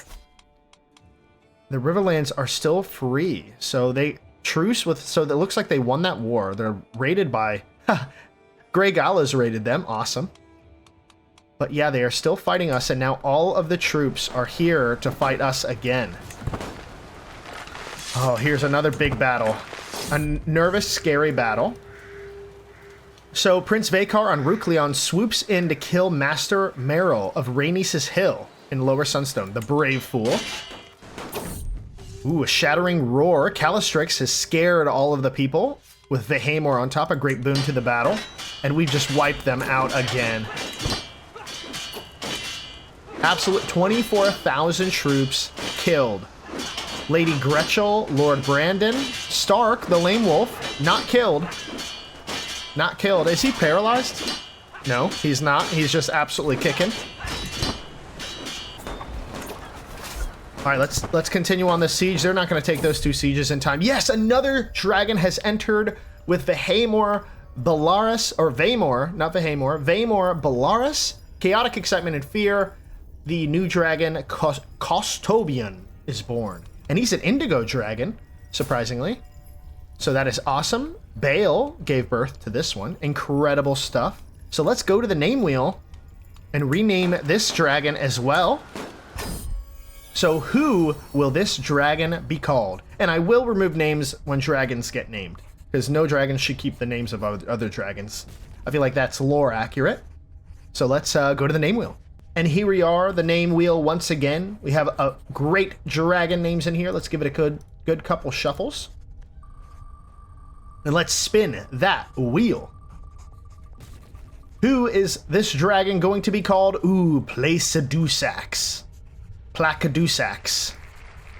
The Riverlands are still free. So they truce with, so it looks like they won that war. They're raided by, Grey Gala's raided them. Awesome. But yeah, they are still fighting us, and now all of the troops are here to fight us again. Oh, here's another big battle. A nervous, scary battle. So Prince Vaykar on Rukleon swoops in to kill Master Merrill of Rhaenys' Hill in Lower Sunstone, the brave fool. Ooh, a shattering roar. Calistrix has scared all of the people with Vahamor on top, a great boon to the battle. And we just wiped them out again. Absolute 24,000 troops killed. Lady Gretchel, Lord Brandon, Stark, the Lame Wolf, not killed. Not killed. Is he paralyzed? No, he's not. He's just absolutely kicking. All right, let's continue on this siege. They're not going to take those 2 sieges in time. Yes, another dragon has entered with Vahamor Belaerys, or Vaymor, not Vahamor, Vaymor Belaerys. Chaotic excitement and fear. The new dragon, Kostobian, is born. And he's an indigo dragon, surprisingly. So that is awesome. Bale gave birth to this one. Incredible stuff. So let's go to the name wheel and rename this dragon as well. So who will this dragon be called? And I will remove names when dragons get named, because no dragon should keep the names of other dragons. I feel like that's lore accurate. So let's go to the name wheel. And here we are, the name wheel once again. We have a great dragon names in here. Let's give it a good couple shuffles. And let's spin that wheel. Who is this dragon going to be called? Ooh, Placidusax. Placidusax.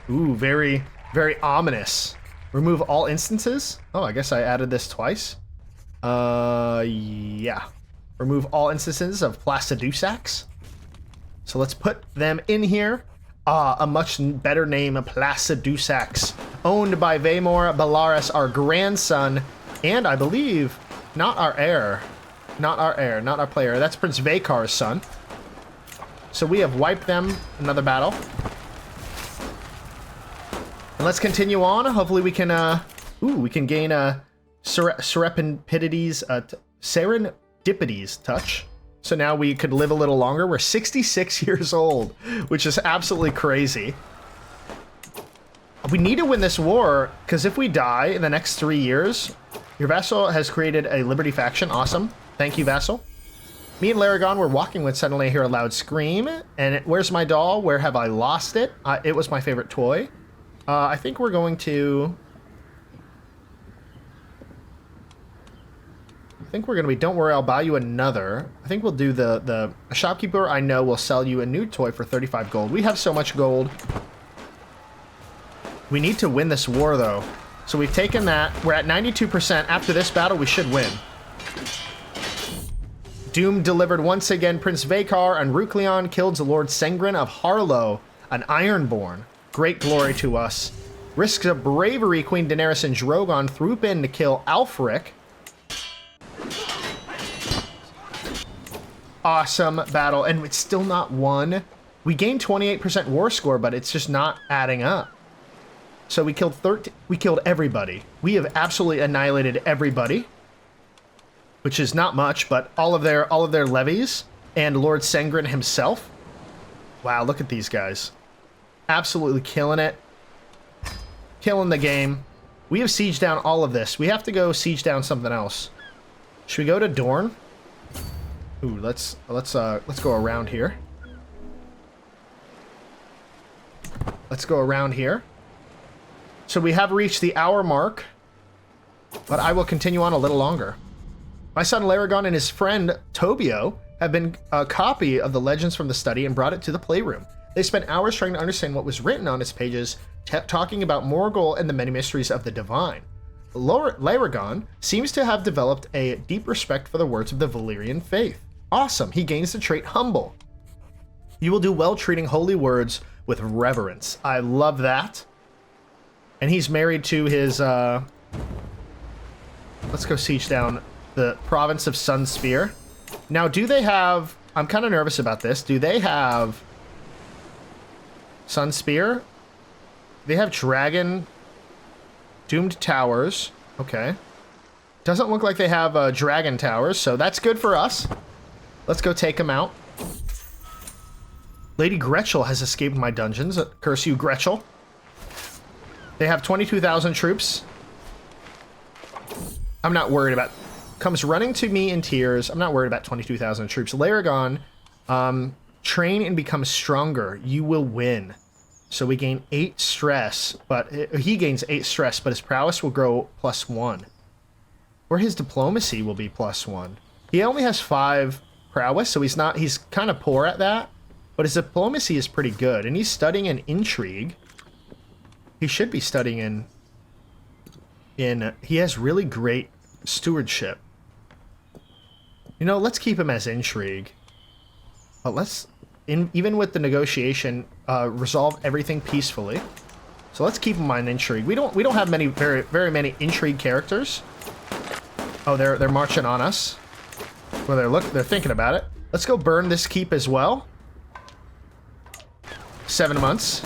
Ooh, very, very ominous. Remove all instances. Oh, I guess I added this twice. Yeah. Remove all instances of Placidusax. So let's put them in here. A much better name, Placidusax. Owned by Vaymor Belaerys, our grandson, and I believe not our heir. Not our player. That's Prince Vaykar's son. So we have wiped them. Another battle. And let's continue on. Hopefully we can, we can gain Serendipity's touch. So now we could live a little longer. We're 66 years old, which is absolutely crazy. We need to win this war, because if we die in the next 3 years, your vassal has created a Liberty faction. Awesome. Thank you, vassal. Me and Laragon were walking when suddenly I hear a loud scream. And where's my doll? Where have I lost it? It was my favorite toy. I think we're going to... don't worry, I'll buy you another. I think we'll do a shopkeeper I know will sell you a new toy for 35 gold. We have so much gold. We need to win this war, though. So we've taken that. We're at 92%. After this battle, we should win. Doom delivered once again. Prince Vaykar and Rukleon killed Lord Sengrin of Harlow, an Ironborn. Great glory to us. Risks of bravery, Queen Daenerys and Drogon swoop in to kill Alfric. Awesome battle, and it's still not won. We gained 28% war score, but it's just not adding up. So we killed everybody. We have absolutely annihilated everybody, which is not much, but all of their levies and Lord Sengrin himself. Wow, look at these guys. Absolutely killing it. Killing the game. We have sieged down all of this. We have to go siege down something else. Should we go to Dorne? Ooh, let's go around here. Let's go around here. So we have reached the hour mark, but I will continue on a little longer. My son Laragon and his friend Tobio have been a copy of the Legends from the Study and brought it to the playroom. They spent hours trying to understand what was written on its pages, talking about Morgul and the many mysteries of the divine. Laragon seems to have developed a deep respect for the words of the Valyrian faith. Awesome, he gains the trait humble. You will do well treating holy words with reverence. I love that. And he's married to his, let's go siege down the province of Sunspear. Now, do they have, I'm kind of nervous about this. Do they have Sunspear? They have dragon doomed towers. Okay. Doesn't look like they have dragon towers, so that's good for us. Let's go take them out. Lady Gretchel has escaped my dungeons. Curse you, Gretchel. They have 22,000 troops. I'm not worried about comes running to me in tears. I'm not worried about 22,000 troops. Laragon, train and become stronger. You will win. So we gain 8 stress, but he gains 8 stress, but his prowess will grow +1. Or his diplomacy will be +1. He only has 5 prowess, so he's kind of poor at that. But his diplomacy is pretty good, and he's studying in intrigue. He should be studying he has really great stewardship. You know, let's keep him as intrigue. But let's, even with the negotiation, resolve everything peacefully. So let's keep him on intrigue. We don't have many very many intrigue characters. Oh, they're marching on us. Well, they're thinking about it. Let's go burn this keep as well. 7 months.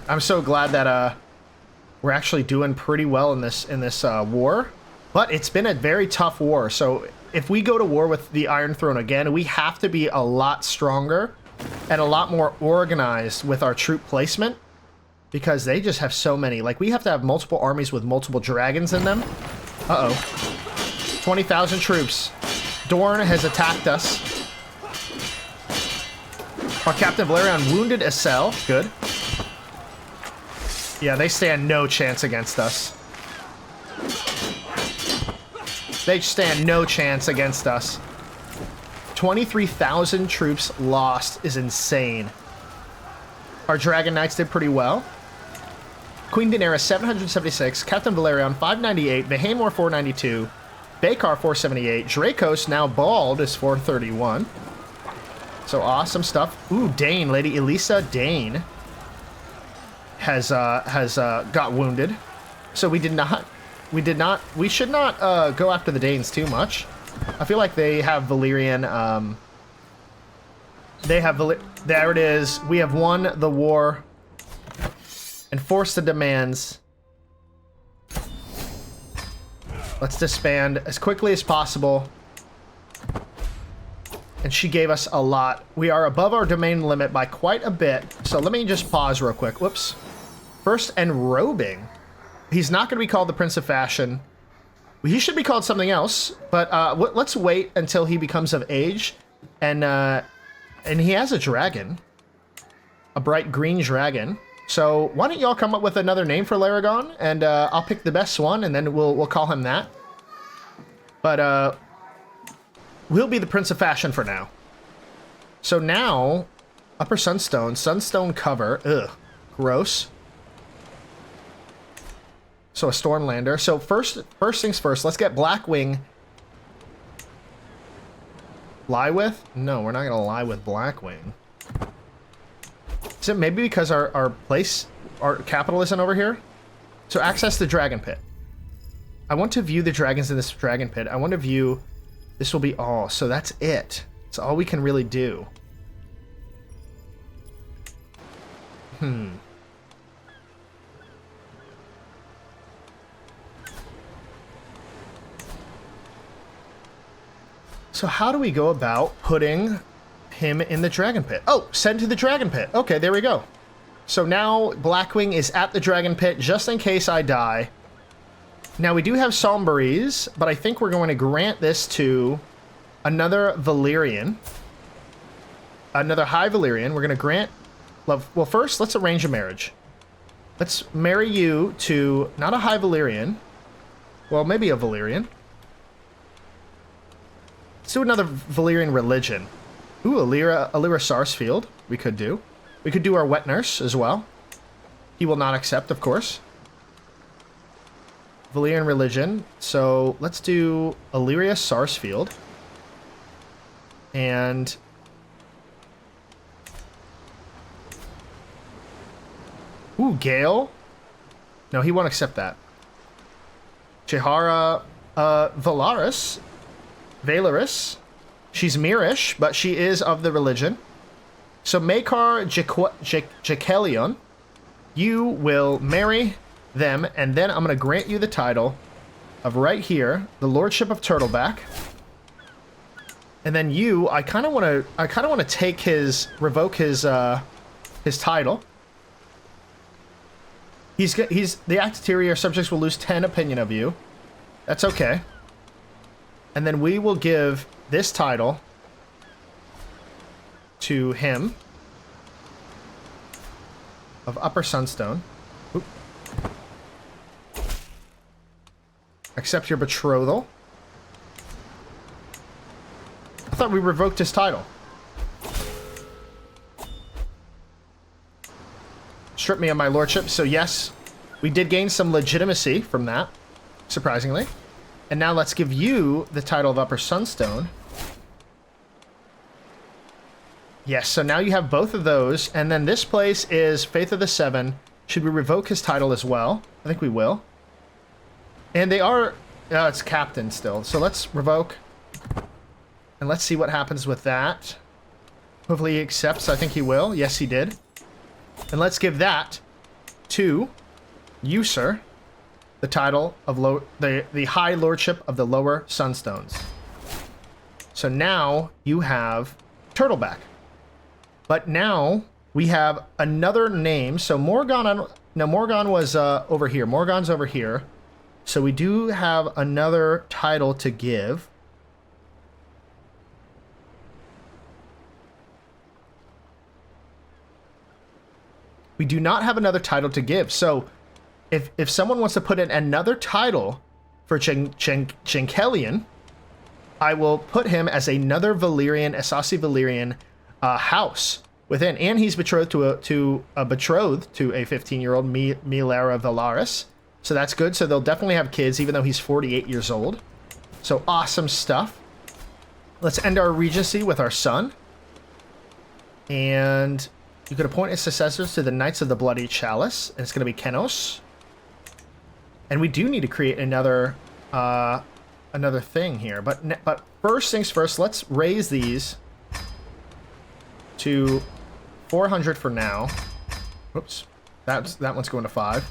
I'm so glad that we're actually doing pretty well in this war. But it's been a very tough war. So if we go to war with the Iron Throne again, we have to be a lot stronger and a lot more organized with our troop placement, because they just have so many. Like, we have to have multiple armies with multiple dragons in them. Uh-oh. 20,000 troops. Dorne has attacked us. Our Captain Valyrian wounded Essel. Good. Yeah, they stand no chance against us. They stand no chance against us. 23,000 troops lost is insane. Our Dragon Knights did pretty well. Queen Daenerys 776, Captain Valerian 598, Behamor 492, Baekar 478, Dracos, now bald, is 431. So awesome stuff. Ooh, Dane, Lady Elisa Dane has got wounded. So we should not go after the Danes too much. I feel like they have Valyrian, there it is. We have won the war. Enforce the demands. Let's disband as quickly as possible. And she gave us a lot. We are above our domain limit by quite a bit. So let me just pause real quick. Whoops. First, enrobing. He's not going to be called the Prince of Fashion. He should be called something else. But let's wait until he becomes of age. And he has a dragon. A bright green dragon. So why don't y'all come up with another name for Laragon, and I'll pick the best one, and then we'll call him that. But we'll be the Prince of Fashion for now. So now, Upper Sunstone cover. Ugh, gross. So a Stormlander. So first things first. Let's get Blackwing. Lie with? No, we're not gonna lie with Blackwing. Is it maybe because our capital isn't over here? So access the Dragon Pit. I want to view the dragons in this Dragon Pit. I want to view... This will be all. So that's it. It's all we can really do. So how do we go about putting him in the Dragon Pit? Oh, send to the Dragon Pit. Okay, there we go. So now Blackwing is at the Dragon Pit just in case I die. Now we do have Sombreze, but I think we're going to grant this to another Valyrian. Another High Valyrian. We're going to grant love. Well, first, let's arrange a marriage. Let's marry you to not a High Valyrian. Well, maybe a Valyrian. Let's do another Valyrian religion. Ooh, Alira Sarsfield, we could do. We could do our wet nurse as well. He will not accept, of course. Valyrian religion. So let's do Illyria Sarsfield. And... Ooh, Gale. No, he won't accept that. Chihara Valaris. Valeris. She's Mirish, but she is of the religion. So Maekar Jekelion, you will marry them, and then I'm going to grant you the title of right here, the Lordship of Turtleback. And then you, I kind of want to take revoke his title. He's the exterior subjects will lose 10 opinion of you. That's okay. And then we will give this title to him of Upper Sunstone. Oop. Accept your betrothal. I thought we revoked his title. Strip me of my lordship. So yes, we did gain some legitimacy from that, surprisingly. And now let's give you the title of Upper Sunstone. Yes, so now you have both of those. And then this place is Faith of the Seven. Should we revoke his title as well? I think we will. And they are... Oh, it's captain still. So let's revoke. And let's see what happens with that. Hopefully he accepts. I think he will. Yes, he did. And let's give that to you, sir. The title of the High Lordship of the Lower Sunstones. So now you have Turtleback. But now we have another name. So Morgan, no, Morgan was over here. Morgan's over here. So we do have another title to give. We do not have another title to give. So if someone wants to put in another title for Chenkelian, I will put him as another Valyrian, Asasi Valyrian house within. And he's betrothed to a 15-year-old Milera Valaris. So that's good. So they'll definitely have kids, even though he's 48 years old. So awesome stuff. Let's end our regency with our son. And you could appoint his successors to the Knights of the Bloody Chalice. And it's going to be Kenos. And we do need to create another thing here. But first things first, let's raise these to 400 for now. Whoops. That one's going to 5.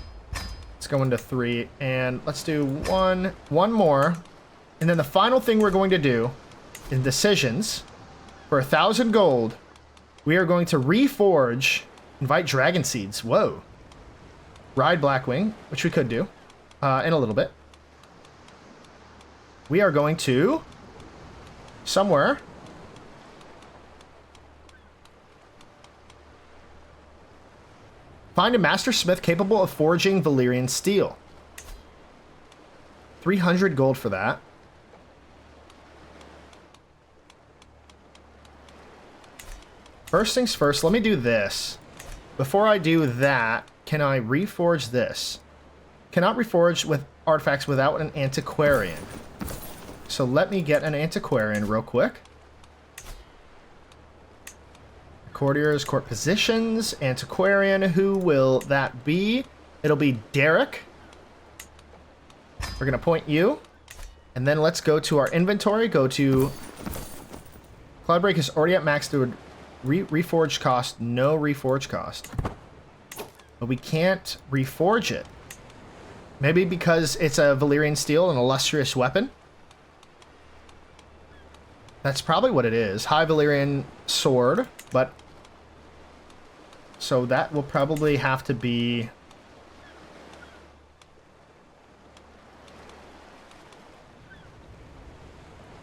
Let's go into 3. And let's do one more. And then the final thing we're going to do in decisions for 1,000 gold, we are going to reforge, invite Dragon Seeds. Whoa. Ride Blackwing, which we could do in a little bit. We are going to somewhere. Find a master smith capable of forging Valyrian steel. 300 gold for that. First things first, let me do this. Before I do that, can I reforge this? Cannot reforge with artifacts without an antiquarian. So let me get an antiquarian real quick. Courtiers, court positions, antiquarian. Who will that be? It'll be Derek. We're going to point you. And then let's go to our inventory. Go to... Cloudbreak is already at max through reforge cost. No reforge cost. But we can't reforge it. Maybe because it's a Valyrian steel, an illustrious weapon. That's probably what it is. High Valyrian sword, but... So that will probably have to be...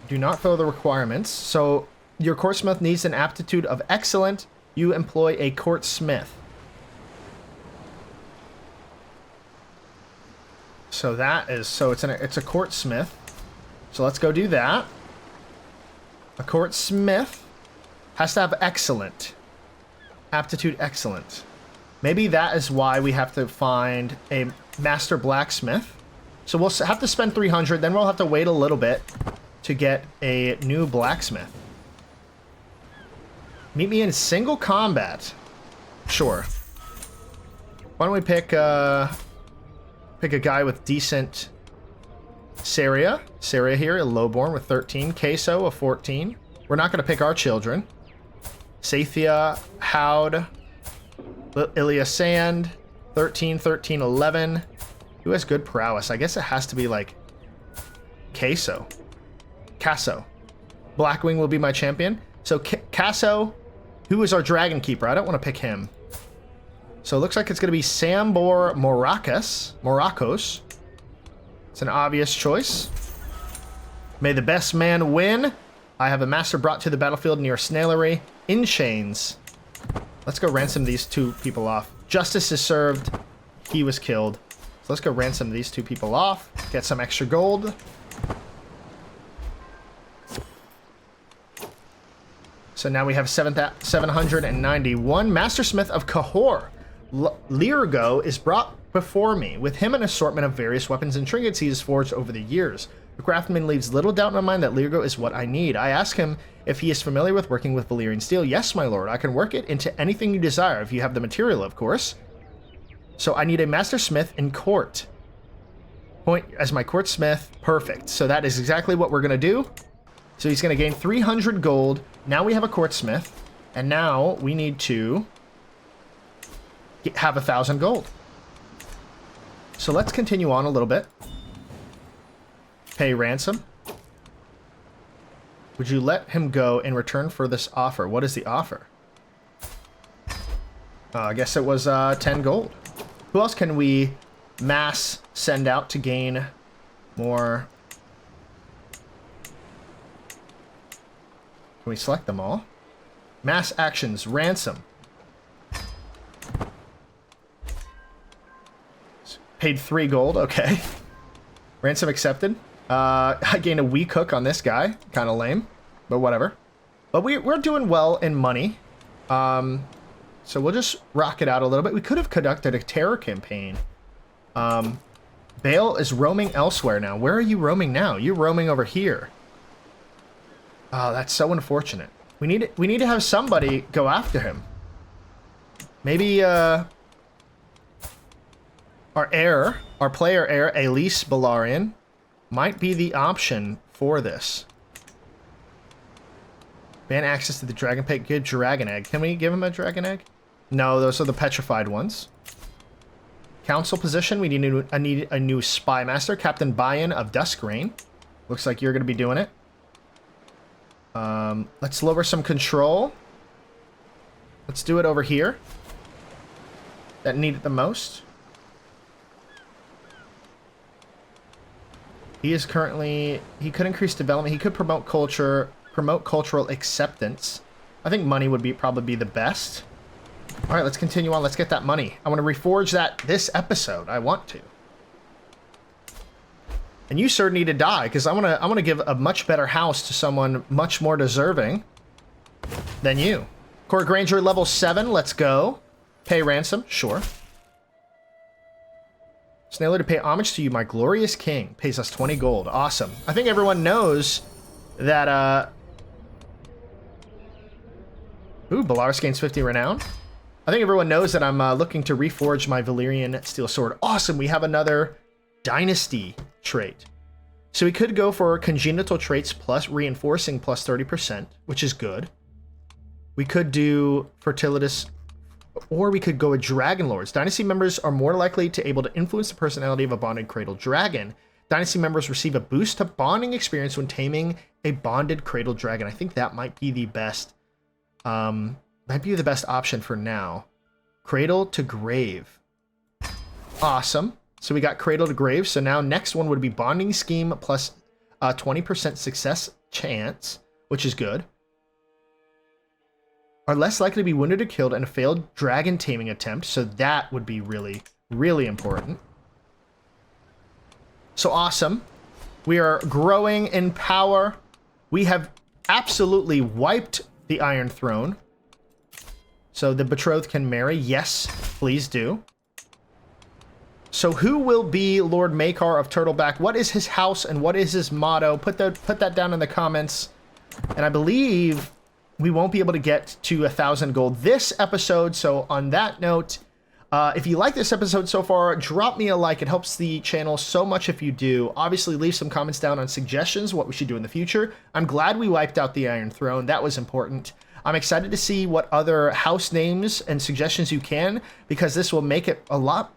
Do not fill the requirements. So your court smith needs an aptitude of excellent. You employ a court smith. So that is... So it's a court smith. So let's go do that. A court smith has to have excellent. Aptitude excellent. Maybe that is why we have to find a master blacksmith. So we'll have to spend 300, then we'll have to wait a little bit to get a new blacksmith. Meet me in single combat. Sure. Why don't we pick a guy with decent... Saria here, a lowborn with 13. Queso, a 14. We're not going to pick our children. Sathia, Howd, Ilia Sand, 13, 13, 11. Who has good prowess? I guess it has to be like Queso. Casso. Blackwing will be my champion. So Casso, who is our Dragon Keeper? I don't want to pick him. So it looks like it's going to be Sambor Morakos. It's an obvious choice. May the best man win. I have a master brought to the battlefield near Snailery in chains. Let's go ransom these two people off. Justice is served. He was killed. So let's go ransom these two people off. Get some extra gold. So now we have 791. Mastersmith of Cahor. Lirgo is brought before me. With him an assortment of various weapons and trinkets he has forged over the years. The craftsman leaves little doubt in my mind that Lirgo is what I need. I ask him if he is familiar with working with Valyrian steel. Yes, my lord. I can work it into anything you desire, if you have the material, of course. So I need a mastersmith in court. Point as my court smith. Perfect. So that is exactly what we're going to do. So he's going to gain 300 gold. Now we have a court smith. And now we need to have 1,000 gold. So let's continue on a little bit. Pay ransom. Would you let him go in return for this offer? What is the offer? I guess it was 10 gold. Who else can we mass send out to gain more? Can we select them all? Mass actions, ransom. Paid 3 gold, okay. Ransom accepted. I gained a weak hook on this guy. Kind of lame, but whatever. But we're doing well in money. So we'll just rock it out a little bit. We could have conducted a terror campaign. Bale is roaming elsewhere now. Where are you roaming now? You're roaming over here. Oh, that's so unfortunate. We need to have somebody go after him. Maybe our player heir, Elise Balarian, might be the option for this. Ban access to the dragon pit. Give dragon egg. Can we give him a dragon egg? No, those are the petrified ones. Council position. We need a new spy master. Captain Bayan of Duskrain. Looks like you're going to be doing it. Let's lower some control. Let's do it over here. That need it the most. He is currently... He could increase development. He could promote culture, promote cultural acceptance. I think money would probably be the best. All right, let's continue on. Let's get that money. I want to reforge that this episode. I want to. And you, sir, need to die, because I want to give a much better house to someone much more deserving than you. Court Granger level 7. Let's go. Pay ransom. Sure. Snailer to pay homage to you, my glorious king. Pays us 20 gold. Awesome. I think everyone knows that, Ooh, Belaerys gains 50 renown. I think everyone knows that I'm looking to reforge my Valyrian steel sword. Awesome. We have another dynasty trait. So we could go for congenital traits plus reinforcing plus 30%, which is good. We could do fertilitas, or we could go with Dragon Lords. Dynasty members are more likely to able to influence the personality of a bonded cradle dragon. Dynasty members receive a boost to bonding experience when taming a bonded cradle dragon. I think that might be the best, option for now. Cradle to grave. Awesome. So we got cradle to grave. So now next one would be bonding scheme plus 20% success chance, which is good. Are less likely to be wounded or killed in a failed dragon taming attempt. So that would be really, really important. So awesome. We are growing in power. We have absolutely wiped the Iron Throne. So the betrothed can marry. Yes, please do. So who will be Lord Maekar of Turtleback? What is his house and what is his motto? Put that down in the comments. And I believe we won't be able to get to 1,000 gold this episode. So on that note, if you like this episode so far, drop me a like. It helps the channel so much if you do. Obviously, leave some comments down on suggestions, what we should do in the future. I'm glad we wiped out the Iron Throne. That was important. I'm excited to see what other house names and suggestions you can, because this will make it a lot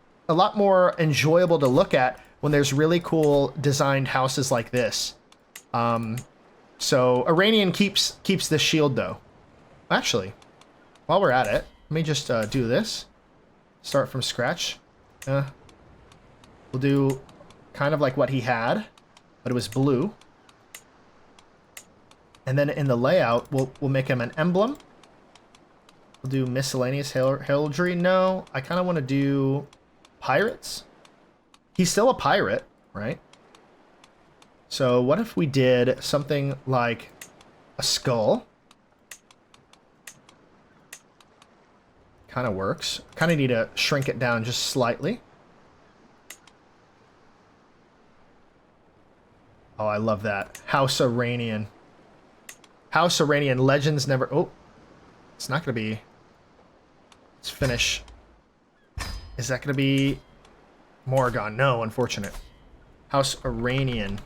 more enjoyable to look at when there's really cool designed houses like this. So Iranian keeps this shield though. Actually, while we're at it, let me just do this. start from scratch. We'll do kind of like what he had, but it was blue. And then in the layout, we'll make him an emblem. We'll do miscellaneous heraldry. No, I kind of want to do pirates. He's still a pirate, right? So what if we did something like a skull? Kind of works. Kind of need to shrink it down just slightly. Oh, I love that. House Iranian. House Iranian. Legends never... Oh. It's not going to be... Let's finish. Is that going to be... Morrigan? No, unfortunate. House Iranian.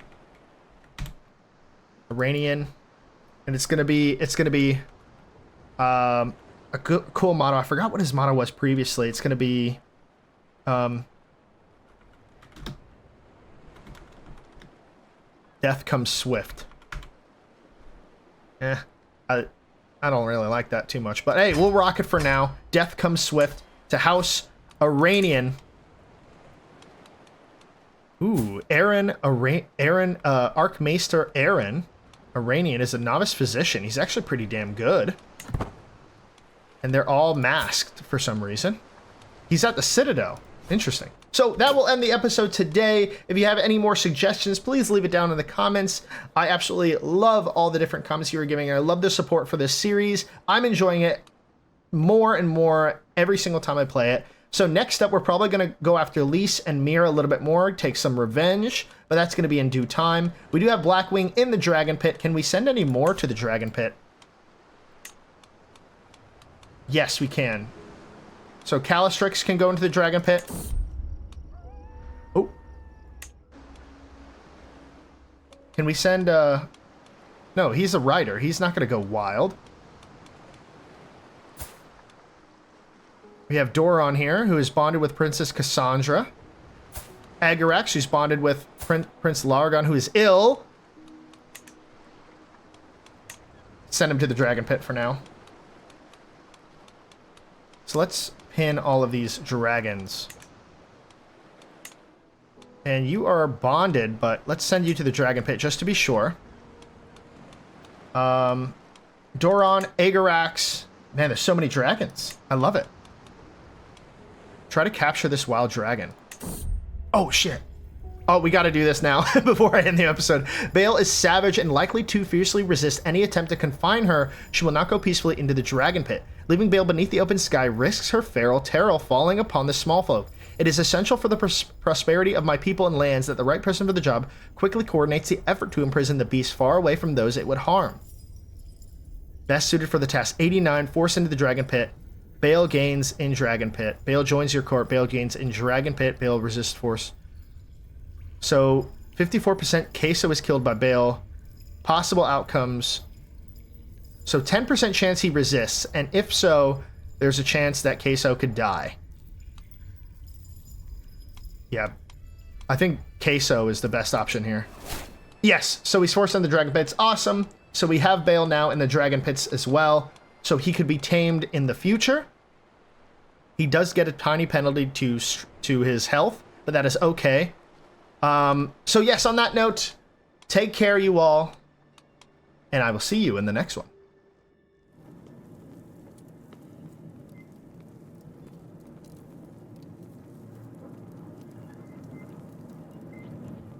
Iranian. And it's going to be... a cool motto. I forgot what his motto was previously. It's going to be... Death comes swift. I don't really like that too much. But hey, we'll rock it for now. Death comes swift to House Iranian. Ooh, Archmaester Aaron Iranian is a novice physician. He's actually pretty damn good. And they're all masked for some reason. He's at the Citadel. Interesting. So that will end the episode today. If you have any more suggestions, please leave it down in the comments. I absolutely love all the different comments you were giving. I love the support for this series. I'm enjoying it more and more every single time I play it. So next up, we're probably going to go after Lys and Mira a little bit more, take some revenge, but that's going to be in due time. We do have Blackwing in the Dragon Pit. Can we send any more to the Dragon Pit? Yes, we can. So Calistrix can go into the Dragon Pit. Oh. Can we send, No, he's a rider. He's not going to go wild. We have Doron here, who is bonded with Princess Cassandra. Agarax, who's bonded with Prince Largon, who is ill. Send him to the Dragon Pit for now. So let's pin all of these dragons. And you are bonded, but let's send you to the Dragon Pit just to be sure. Doron, Agarax. Man, there's so many dragons. I love it. Try to capture this wild dragon. Oh, shit. Oh, we gotta do this now before I end the episode. Bael is savage and likely to fiercely resist any attempt to confine her. She will not go peacefully into the Dragon Pit. Leaving Bael beneath the open sky risks her feral terror falling upon the small folk. It is essential for the prosperity of my people and lands that the right person for the job quickly coordinates the effort to imprison the beast far away from those it would harm. Best suited for the task. 89, force into the Dragon Pit. Bael gains in Dragon Pit. Bael joins your court. Bael gains in Dragon Pit. Bael resists force. So 54% Queso is killed by Bael. Possible outcomes. So 10% chance he resists. And if so, there's a chance that Queso could die. Yeah. I think Queso is the best option here. Yes. So he's forced on the Dragon Pits. Awesome. So we have Bael now in the Dragon Pits as well. So he could be tamed in the future. He does get a tiny penalty to his health, but that is okay. So yes, on that note, take care, you all, and I will see you in the next one.